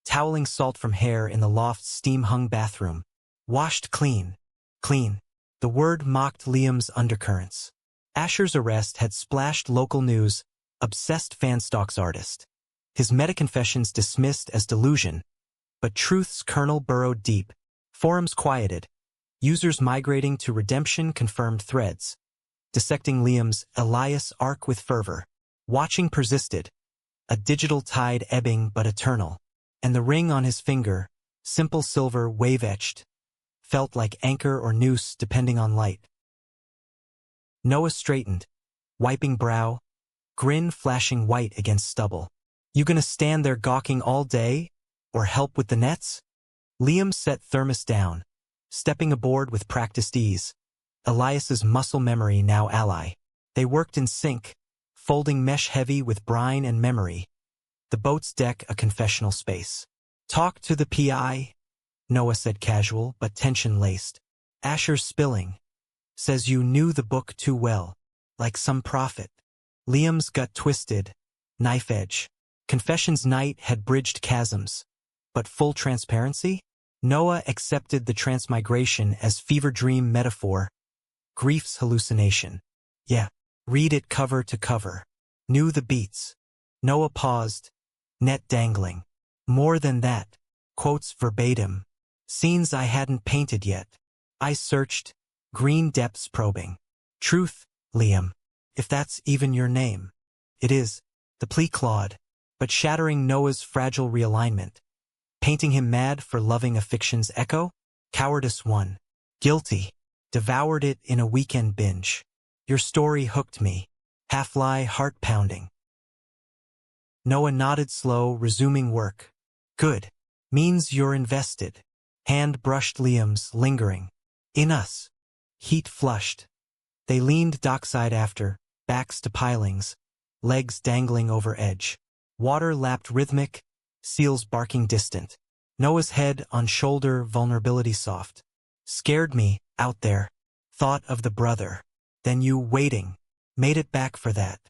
toweling salt from hair in the loft's steam-hung bathroom. Washed clean. Clean. The word mocked Liam's undercurrents. Asher's arrest had splashed local news, obsessed fanstalks artist. His meta-confessions dismissed as delusion, but truth's kernel burrowed deep. Forums quieted. Users migrating to redemption confirmed threads. Dissecting Liam's Elias arc with fervor. Watching persisted. A digital tide ebbing but eternal. And the ring on his finger, simple silver wave-etched, felt like anchor or noose depending on light. Noah straightened, wiping brow, grin flashing white against stubble. You gonna stand there gawking all day? Or help with the nets? Liam set thermos down, stepping aboard with practiced ease. Elias's muscle memory now ally. They worked in sync, folding mesh heavy with brine and memory. The boat's deck a confessional space. Talk to the PI, Noah said casual but tension-laced. Asher's spilling. Says you knew the book too well. Like some prophet. Liam's gut twisted. Knife edge. Confessions night had bridged chasms. But full transparency? Noah accepted the transmigration as fever dream metaphor. Grief's hallucination. Yeah. Read it cover to cover. Knew the beats. Noah paused. Net dangling. More than that. Quotes verbatim. Scenes I hadn't painted yet. I searched. Green depths probing. Truth, Liam. If that's even your name. It is. The plea clawed. But shattering Noah's fragile realignment. Painting him mad for loving a fiction's echo? Cowardice won. Guilty. Devoured it in a weekend binge. Your story hooked me. Half-lie heart-pounding. Noah nodded slow, resuming work. Good. Means you're invested. Hand brushed Liam's, lingering. In us. Heat flushed. They leaned dockside after, backs to pilings, legs dangling over edge. Water lapped rhythmic, seals barking distant. Noah's head on shoulder, vulnerability soft. Scared me, out there. Thought of the brother. Then you waiting. Made it back for that.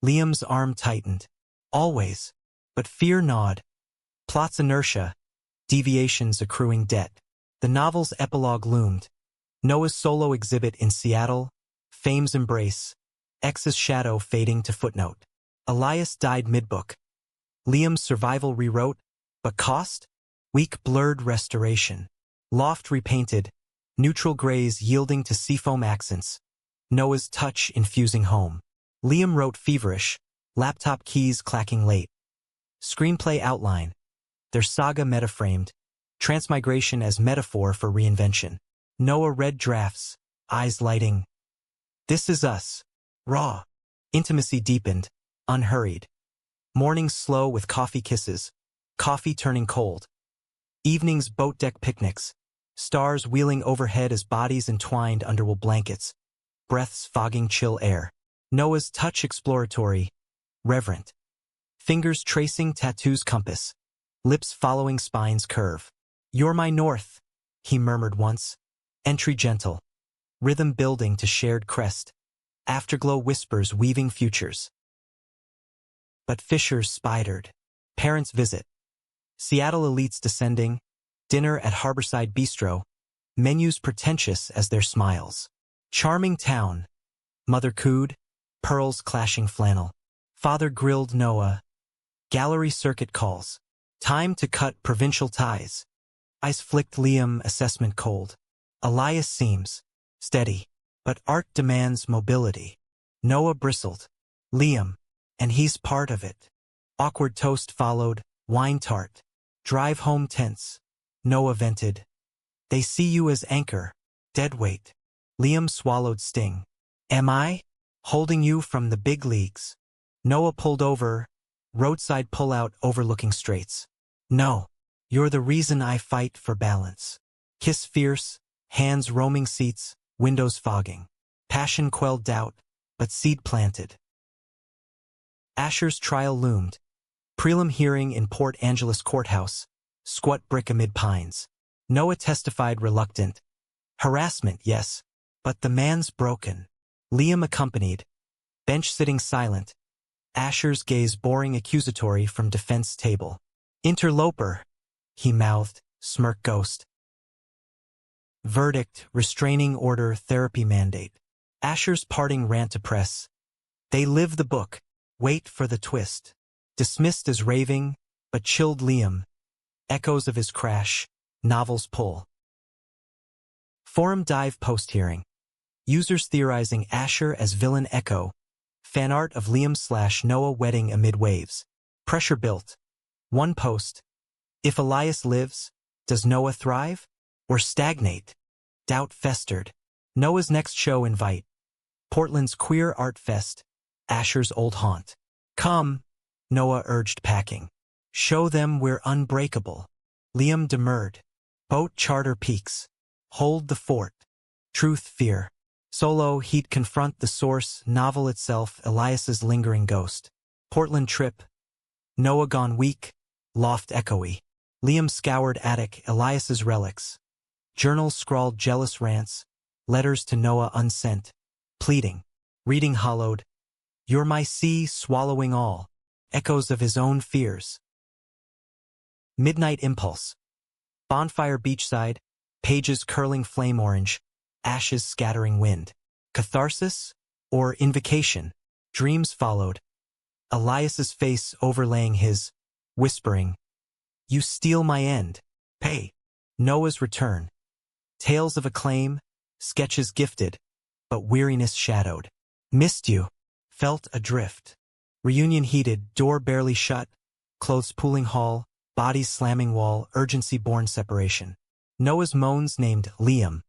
Liam's arm tightened. Always. But fear gnawed. Plot's inertia. Deviations accruing debt. The novel's epilogue loomed. Noah's solo exhibit in Seattle. Fame's embrace. X's shadow fading to footnote. Elias died mid-book. Liam's survival rewrote. But cost? Weak blurred restoration. Loft repainted. Neutral grays yielding to seafoam accents. Noah's touch infusing home. Liam wrote feverish. Laptop keys clacking late. Screenplay outline. Their saga metaframed. Transmigration as metaphor for reinvention. Noah read drafts. Eyes lighting. This is us. Raw. Intimacy deepened. Unhurried. Mornings slow with coffee kisses. Coffee turning cold. Evenings boat deck picnics. Stars wheeling overhead as bodies entwined under wool blankets. Breaths fogging chill air. Noah's touch exploratory. Reverent. Fingers tracing tattoo's compass. Lips following spine's curve. You're my north, he murmured once. Entry gentle. Rhythm building to shared crest. Afterglow whispers weaving futures. But fissures spidered. Parents visit. Seattle elites descending. Dinner at Harborside Bistro. Menus pretentious as their smiles. Charming town. Mother cooed, pearls clashing flannel. Father grilled Noah. Gallery circuit calls. Time to cut provincial ties. Eyes flicked Liam, assessment cold. Elias seems steady, but art demands mobility. Noah bristled. Liam, and he's part of it. Awkward toast followed, wine tart. Drive home tense. Noah vented. They see you as anchor, dead weight. Liam swallowed sting. Am I? Holding you from the big leagues. Noah pulled over, roadside pullout overlooking straits. No, you're the reason I fight for balance. Kiss fierce, hands roaming seats, windows fogging. Passion quelled doubt, but seed planted. Asher's trial loomed. Prelim hearing in Port Angeles courthouse, squat brick amid pines. Noah testified reluctant. Harassment, yes, but the man's broken. Liam accompanied, bench sitting silent. Asher's gaze boring accusatory from defense table. Interloper, he mouthed, smirk ghost. Verdict, restraining order, therapy mandate. Asher's parting rant to press. They live the book, wait for the twist. Dismissed as raving, but chilled Liam. Echoes of his crash, novels pull. Forum dive post-hearing. Users theorizing Asher as villain echo. Fan art of Liam/Noah wedding amid waves. Pressure built. One post. If Elias lives, does Noah thrive? Or stagnate? Doubt festered. Noah's next show invite. Portland's Queer Art Fest. Asher's old haunt. Come, Noah urged packing. Show them we're unbreakable. Liam demurred. Boat charter peaks. Hold the fort. Truth fear. Solo he'd confront the source, novel itself, Elias's lingering ghost. Portland trip. Noah gone weak, loft echoey. Liam scoured attic, Elias's relics. Journals scrawled jealous rants, letters to Noah unsent. Pleading. Reading hollowed. You're my sea swallowing all. Echoes of his own fears. Midnight impulse. Bonfire beachside, pages curling flame orange, ashes scattering wind. Catharsis? Or invocation? Dreams followed. Elias's face overlaying his, whispering. You steal my end. Pay. Noah's return. Tales of acclaim, sketches gifted, but weariness shadowed. Missed you. Felt adrift. Reunion heated, door barely shut, clothes pooling hall, bodies slamming wall, urgency born separation. Noah's moans named Liam.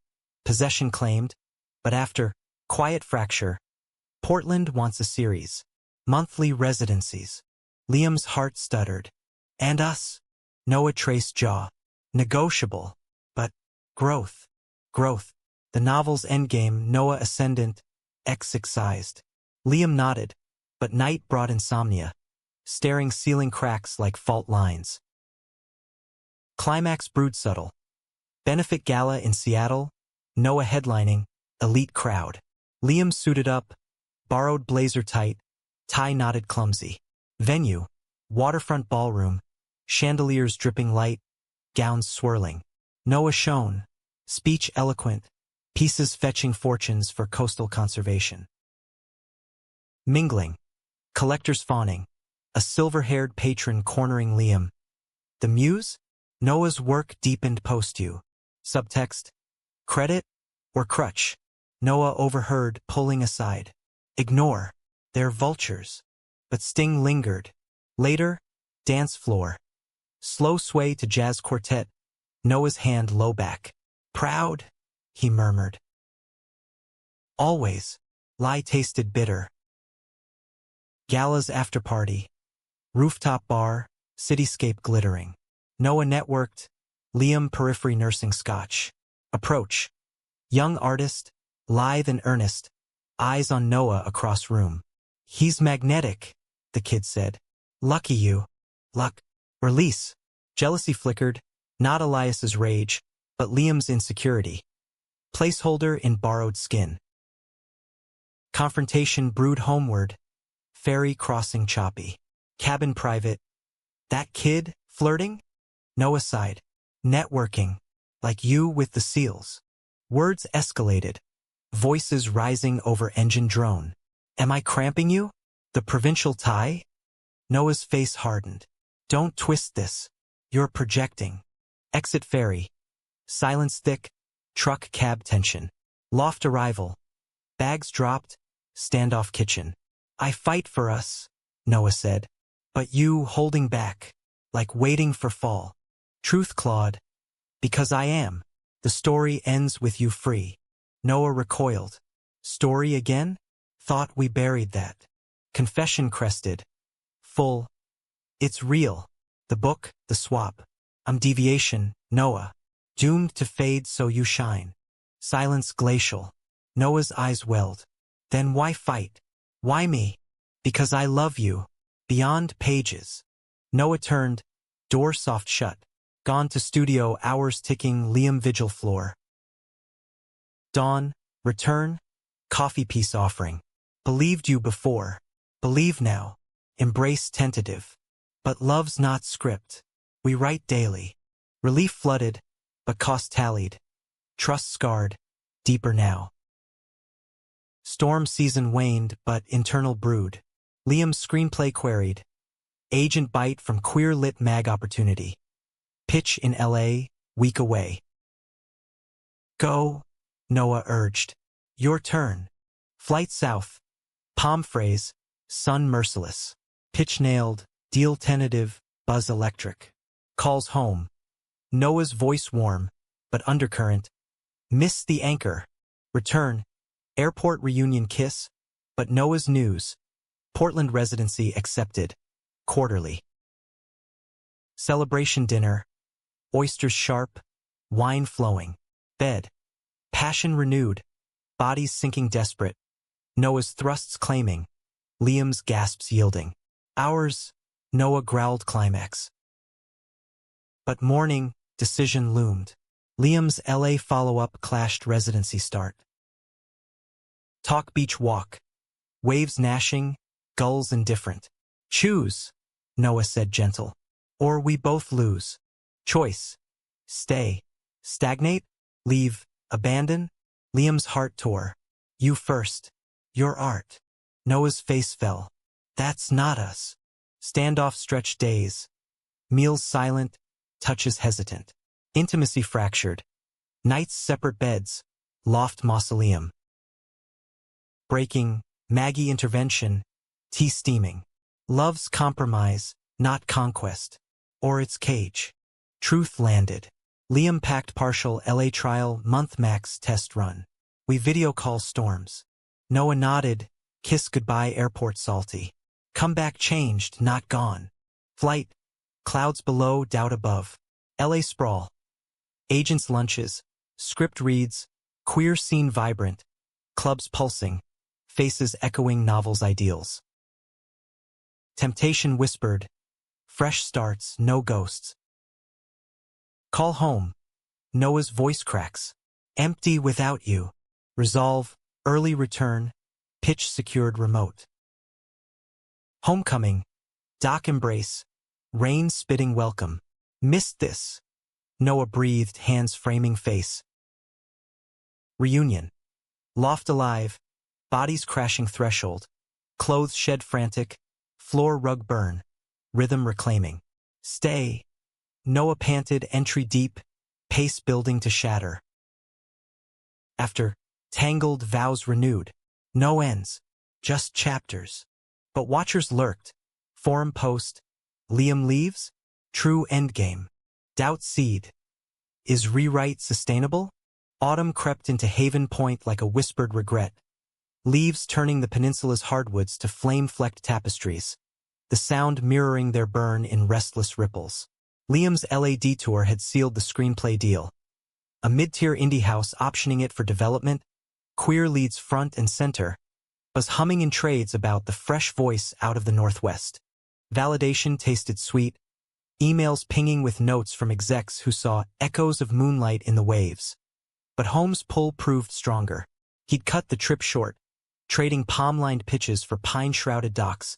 Possession claimed, but after quiet fracture, Portland wants a series. Monthly residencies. Liam's heart stuttered. And us? Noah traced jaw. Negotiable. But growth. Growth. The novel's endgame, Noah ascendant, X excised. Liam nodded, but night brought insomnia, staring ceiling cracks like fault lines. Climax brewed subtle. Benefit gala in Seattle, Noah headlining, elite crowd. Liam suited up, borrowed blazer tight, tie knotted clumsy. Venue, waterfront ballroom, chandeliers dripping light, gowns swirling. Noah shone, speech eloquent, pieces fetching fortunes for coastal conservation. Mingling, collectors fawning, a silver-haired patron cornering Liam. The muse? Noah's work deepened post-you. Subtext, credit or crutch? Noah overheard, pulling aside. Ignore, they're vultures. But sting lingered. Later, dance floor. Slow sway to jazz quartet, Noah's hand low back. Proud, he murmured. Always, lie tasted bitter. Gala's after party. Rooftop bar, cityscape glittering. Noah networked, Liam periphery nursing scotch. Approach. Young artist, lithe and earnest, eyes on Noah across room. He's magnetic, the kid said. Lucky you. Luck. Release. Jealousy flickered, not Elias's rage, but Liam's insecurity. Placeholder in borrowed skin. Confrontation brewed homeward. Ferry crossing choppy. Cabin private. That kid, flirting? Noah sighed. Networking. Like you with the seals. Words escalated. voices rising over engine drone. Am I cramping you? The provincial tie? Noah's face hardened. Don't twist this. You're projecting. Exit ferry. Silence thick. Truck cab tension. Loft arrival. Bags dropped. Standoff kitchen. I fight for us, Noah said. But you holding back. Like waiting for fall. Truth, Claude. Because I am. The story ends with you free. Noah recoiled. Story again? Thought we buried that. Confession crested. Full. It's real. The book, the swap. I'm deviation, Noah. Doomed to fade so you shine. Silence glacial. Noah's eyes welled. Then why fight? Why me? Because I love you. Beyond pages. Noah turned. Door soft shut. Gone to studio, hours ticking, Liam vigil floor. Dawn. Return. Coffee peace offering. Believed you before. Believe now. Embrace tentative. But love's not script. We write daily. Relief flooded, but cost tallied. Trust scarred, deeper now. Storm season waned, but internal brood. Liam's screenplay queried. Agent bite from queer lit mag opportunity. Pitch in LA, week away. Go, Noah urged. Your turn. Flight south. Palm phrase, sun merciless. Pitch nailed, deal tentative, buzz electric. Calls home. Noah's voice warm, but undercurrent. Miss the anchor. Return. Airport reunion kiss, but Noah's news. Portland residency accepted. Quarterly. Celebration dinner. Oysters sharp. Wine flowing. Bed. Passion renewed. Bodies sinking desperate. Noah's thrusts claiming. Liam's gasps yielding. Hours. Noah growled climax. But morning, decision loomed. Liam's LA follow-up clashed residency start. Talk beach walk. Waves gnashing, gulls indifferent. Choose, Noah said gentle. Or we both lose. Choice. Stay. Stagnate. Leave. Abandon. Liam's heart tore. You first. Your art. Noah's face fell. That's not us. Standoff stretched days. Meals silent. Touches hesitant. Intimacy fractured. Nights separate beds. Loft mausoleum. Breaking. Maggie intervention. Tea steaming. Love's compromise, not conquest. Or its cage. Truth landed. Liam packed partial LA trial month max test run. We video call storms. Noah nodded. Kiss goodbye airport salty. Comeback changed, not gone. Flight. Clouds below, doubt above. LA sprawl. Agents lunches. Script reads. Queer scene vibrant. Clubs pulsing. Faces echoing novel's ideals. Temptation whispered. Fresh starts, no ghosts. Call home. Noah's voice cracks. Empty without you. Resolve. Early return. Pitch secured remote. Homecoming. Dock embrace. Rain spitting welcome. Missed this. Noah breathed, hands framing face. Reunion. Loft alive. Bodies crashing threshold. Clothes shed frantic. Floor rug burn. Rhythm reclaiming. Stay. Noah panted, entry deep. Pace building to shatter. After. Tangled, vows renewed. No ends. Just chapters. But watchers lurked. Forum post. Liam leaves? True endgame. Doubt seed. Is rewrite sustainable? Autumn crept into Haven Point like a whispered regret. Leaves turning the peninsula's hardwoods to flame-flecked tapestries. The sound mirroring their burn in restless ripples. Liam's LA detour had sealed the screenplay deal. A mid-tier indie house optioning it for development. Queer leads front and center. Buzz humming in trades about the fresh voice out of the Northwest. Validation tasted sweet. Emails pinging with notes from execs who saw echoes of moonlight in the waves. But Holmes' pull proved stronger. He'd cut the trip short, trading palm-lined pitches for pine-shrouded docks.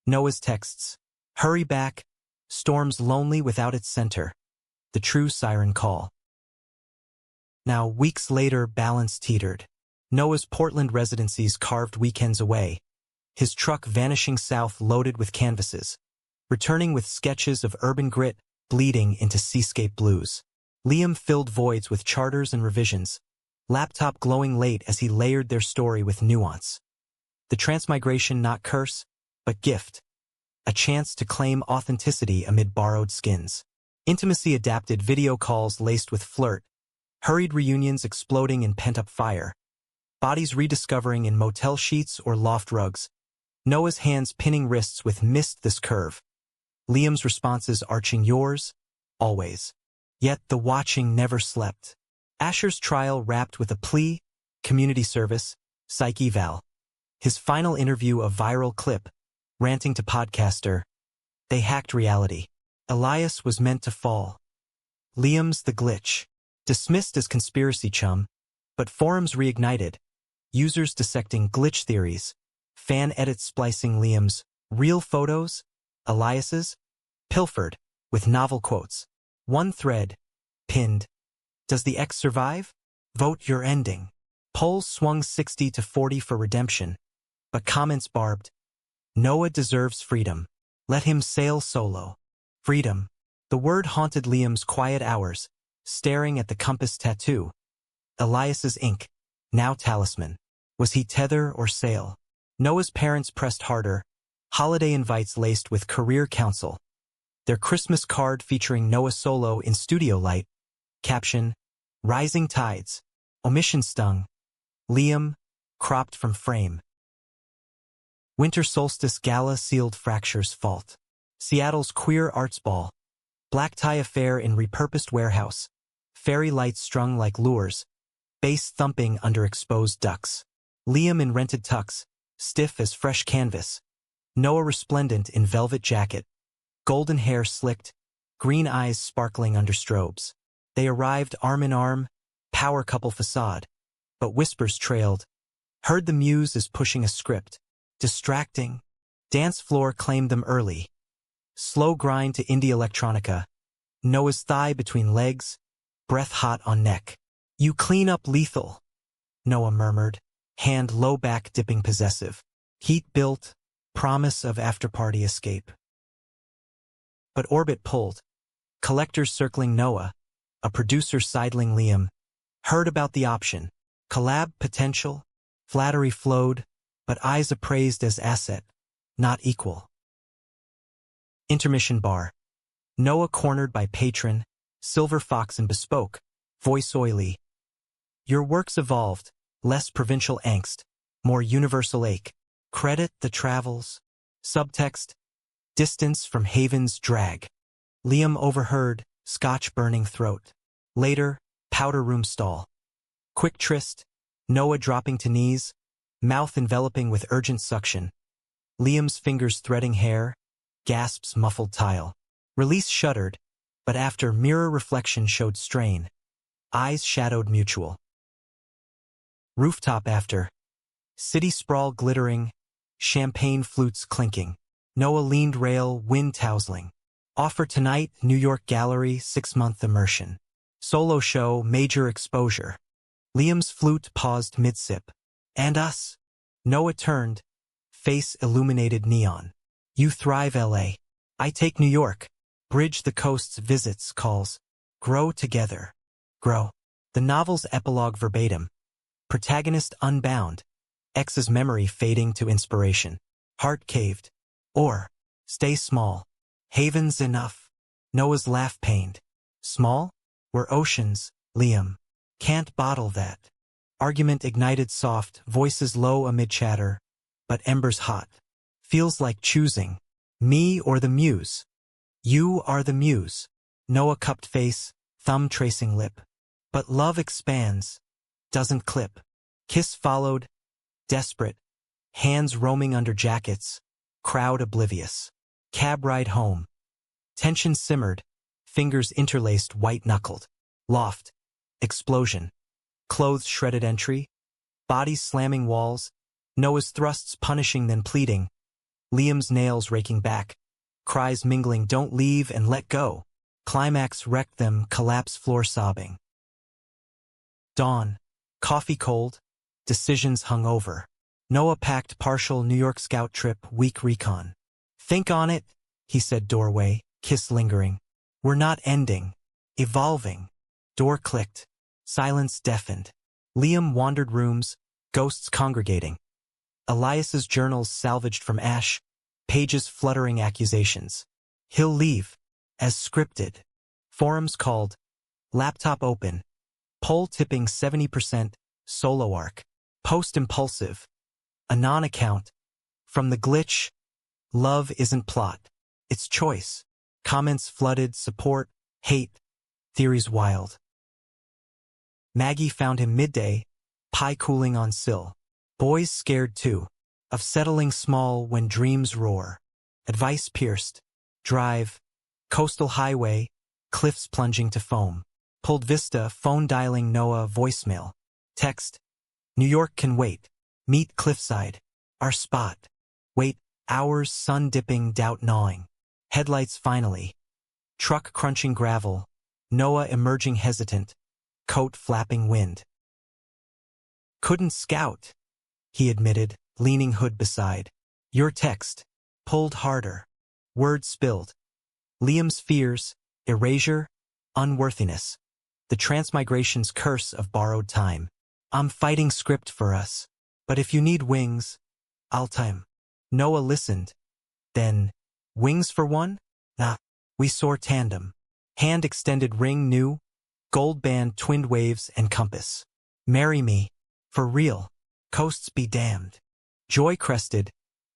Noah's texts. Hurry back. Storm's lonely without its center. The true siren call. Now, weeks later, balance teetered. Noah's Portland residencies carved weekends away, his truck vanishing south loaded with canvases, returning with sketches of urban grit bleeding into seascape blues. Liam filled voids with charters and revisions, laptop glowing late as he layered their story with nuance. The transmigration not curse, but gift. A chance to claim authenticity amid borrowed skins. Intimacy adapted video calls laced with flirt, hurried reunions exploding in pent-up fire, bodies rediscovering in motel sheets or loft rugs, Noah's hands pinning wrists with missed this curve, Liam's responses arching yours, always. Yet the watching never slept. Asher's trial wrapped with a plea, community service, psych eval. His final interview a viral clip, ranting to podcaster. They hacked reality. Elias was meant to fall. Liam's the glitch. Dismissed as conspiracy chum, but forums reignited. Users dissecting glitch theories. Fan edits splicing Liam's real photos, Elias's, pilfered, with novel quotes. One thread, pinned. Does the X survive? Vote your ending. Polls swung 60-40 for redemption, but comments barbed. Noah deserves freedom. Let him sail solo. Freedom. The word haunted Liam's quiet hours, staring at the compass tattoo. Elias's ink, now talisman. Was he tether or sail? Noah's parents pressed harder, holiday invites laced with career counsel. Their Christmas card featuring Noah solo in studio light. Caption, rising tides. Omission stung. Liam, cropped from frame. Winter solstice gala sealed fractures fault. Seattle's queer arts ball. Black tie affair in repurposed warehouse. Fairy lights strung like lures. Bass thumping under exposed ducks. Liam in rented tux, stiff as fresh canvas. Noah resplendent in velvet jacket. Golden hair slicked, green eyes sparkling under strobes. They arrived arm in arm, power couple facade. But whispers trailed. Heard the muse is pushing a script. Distracting. Dance floor claimed them early. Slow grind to indie electronica. Noah's thigh between legs, breath hot on neck. You clean up lethal, Noah murmured, hand low back dipping possessive. Heat built, promise of after-party escape. But orbit pulled. Collectors circling Noah, a producer sidling Liam. Heard about the option. Collab potential. Flattery flowed, but eyes appraised as asset, not equal. Intermission bar. Noah cornered by patron, Silver Fox and Bespoke, voice oily. Your works evolved, less provincial angst, more universal ache. Credit the travels. Subtext, distance from haven's drag. Liam overheard, scotch burning throat. Later, powder room stall. Quick tryst, Noah dropping to knees, mouth enveloping with urgent suction. Liam's fingers threading hair, gasps muffled tile. Release shuddered, but after mirror reflection showed strain. Eyes shadowed mutual. Rooftop after. City sprawl glittering, champagne flutes clinking. Noah leaned rail, wind tousling. Offer tonight, New York Gallery, 6-month immersion. Solo show, major exposure. Liam's flute paused mid-sip. And us? Noah turned, face illuminated neon. You thrive, LA. I take New York. Bridge the coast's visits calls. Grow together. Grow. The novel's epilogue verbatim. Protagonist unbound. X's memory fading to inspiration. Heart caved. Or, stay small. Haven's enough. Noah's laugh pained. Small? We're oceans, Liam. Can't bottle that. Argument ignited soft, voices low amid chatter. But embers hot. Feels like choosing. Me or the muse. You are the muse. Noah cupped face, thumb tracing lip. But love expands. Doesn't clip. Kiss followed. Desperate. Hands roaming under jackets. Crowd oblivious. Cab ride home. Tension simmered. Fingers interlaced white-knuckled. Loft. Explosion. Clothes shredded entry. Bodies slamming walls. Noah's thrusts punishing then pleading. Liam's nails raking back. Cries mingling don't leave and let go. Climax wrecked them collapse floor sobbing. Dawn. Coffee cold. Decisions hung over. Noah packed partial New York Scout trip week recon. Think on it, he said doorway, kiss lingering. We're not ending. Evolving. Door clicked. Silence deafened. Liam wandered rooms, ghosts congregating. Elias's journals salvaged from ash, pages fluttering accusations. He'll leave. As scripted. Forums called. Laptop open. Poll tipping 70%. Solo arc. Post impulsive. Anon account. From the glitch. Love isn't plot. It's choice. Comments flooded, support, hate. Theories wild. Maggie found him midday, pie cooling on sill. Boys scared too. Of settling small when dreams roar. Advice pierced. Drive. Coastal highway. Cliffs plunging to foam. Pulled vista, phone dialing Noah voicemail. Text. New York can wait. Meet cliffside. Our spot. Wait, hours, sun dipping, doubt gnawing. Headlights finally. Truck crunching gravel. Noah emerging hesitant. Coat flapping wind. Couldn't scout, he admitted, leaning hood beside. Your text. Pulled harder. Words spilled. Liam's fears, erasure, unworthiness. The transmigration's curse of borrowed time. I'm fighting script for us. But if you need wings, I'll time. Noah listened. Then, wings for one? Nah. We soar tandem. Hand extended ring new. Gold band twinned waves and compass. Marry me. For real. Coasts be damned. Joy crested.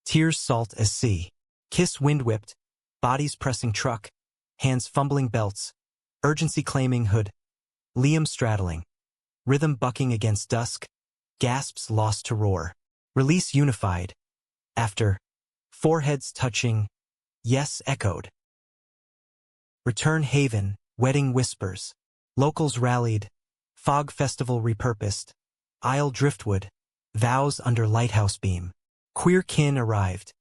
Tears salt as sea. Kiss wind whipped. Bodies pressing truck. Hands fumbling belts. Urgency claiming hood. Liam straddling. Rhythm bucking against dusk. Gasps lost to roar. Release unified. After. Foreheads touching. Yes echoed. Return haven. Wedding whispers. Locals rallied. Fog festival repurposed. Isle driftwood. Vows under lighthouse beam. Queer kin arrived.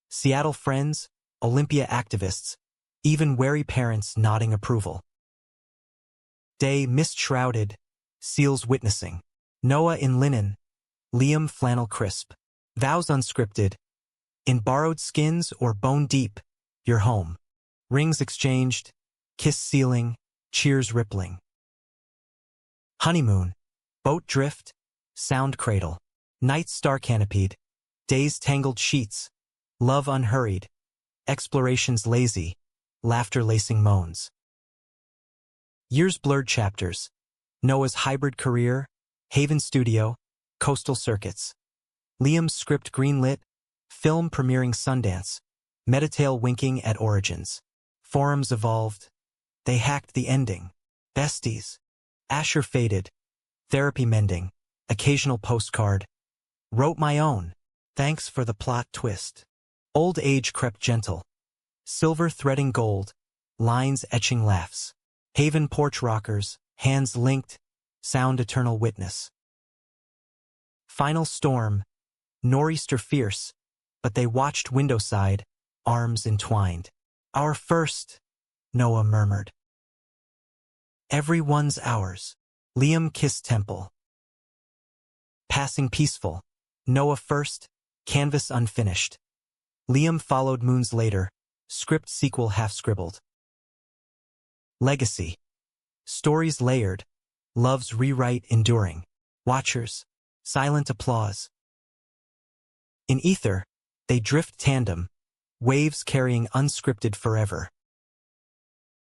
Seattle friends. Olympia activists. Even wary parents nodding approval. Day mist shrouded. Seals witnessing. Noah in linen. Liam flannel crisp. Vows unscripted. In borrowed skins or bone deep. Your home. Rings exchanged. Kiss sealing. Cheers rippling. Honeymoon. Boat drift. Sound cradle. Night star canopied. Days tangled sheets. Love unhurried. Explorations lazy. Laughter lacing moans. Years blurred chapters. Noah's hybrid career. Haven studio. Coastal circuits. Liam's script greenlit. Film premiering Sundance. Metatail winking at origins. Forums evolved. They hacked the ending. Besties. Asher faded. Therapy mending. Occasional postcard. Wrote my own. Thanks for the plot twist. Old age crept gentle. Silver threading gold. Lines etching laughs. Haven porch rockers. Hands linked. Sound eternal witness. Final storm. Nor'easter fierce. But they watched windowside. Arms entwined. Our first, Noah murmured. Everyone's ours. Liam kissed temple. Passing peaceful. Noah first, canvas unfinished. Liam followed moons later, script sequel half-scribbled. Legacy. Stories layered. Love's rewrite enduring. Watchers. Silent applause. In ether, they drift tandem. Waves carrying unscripted forever.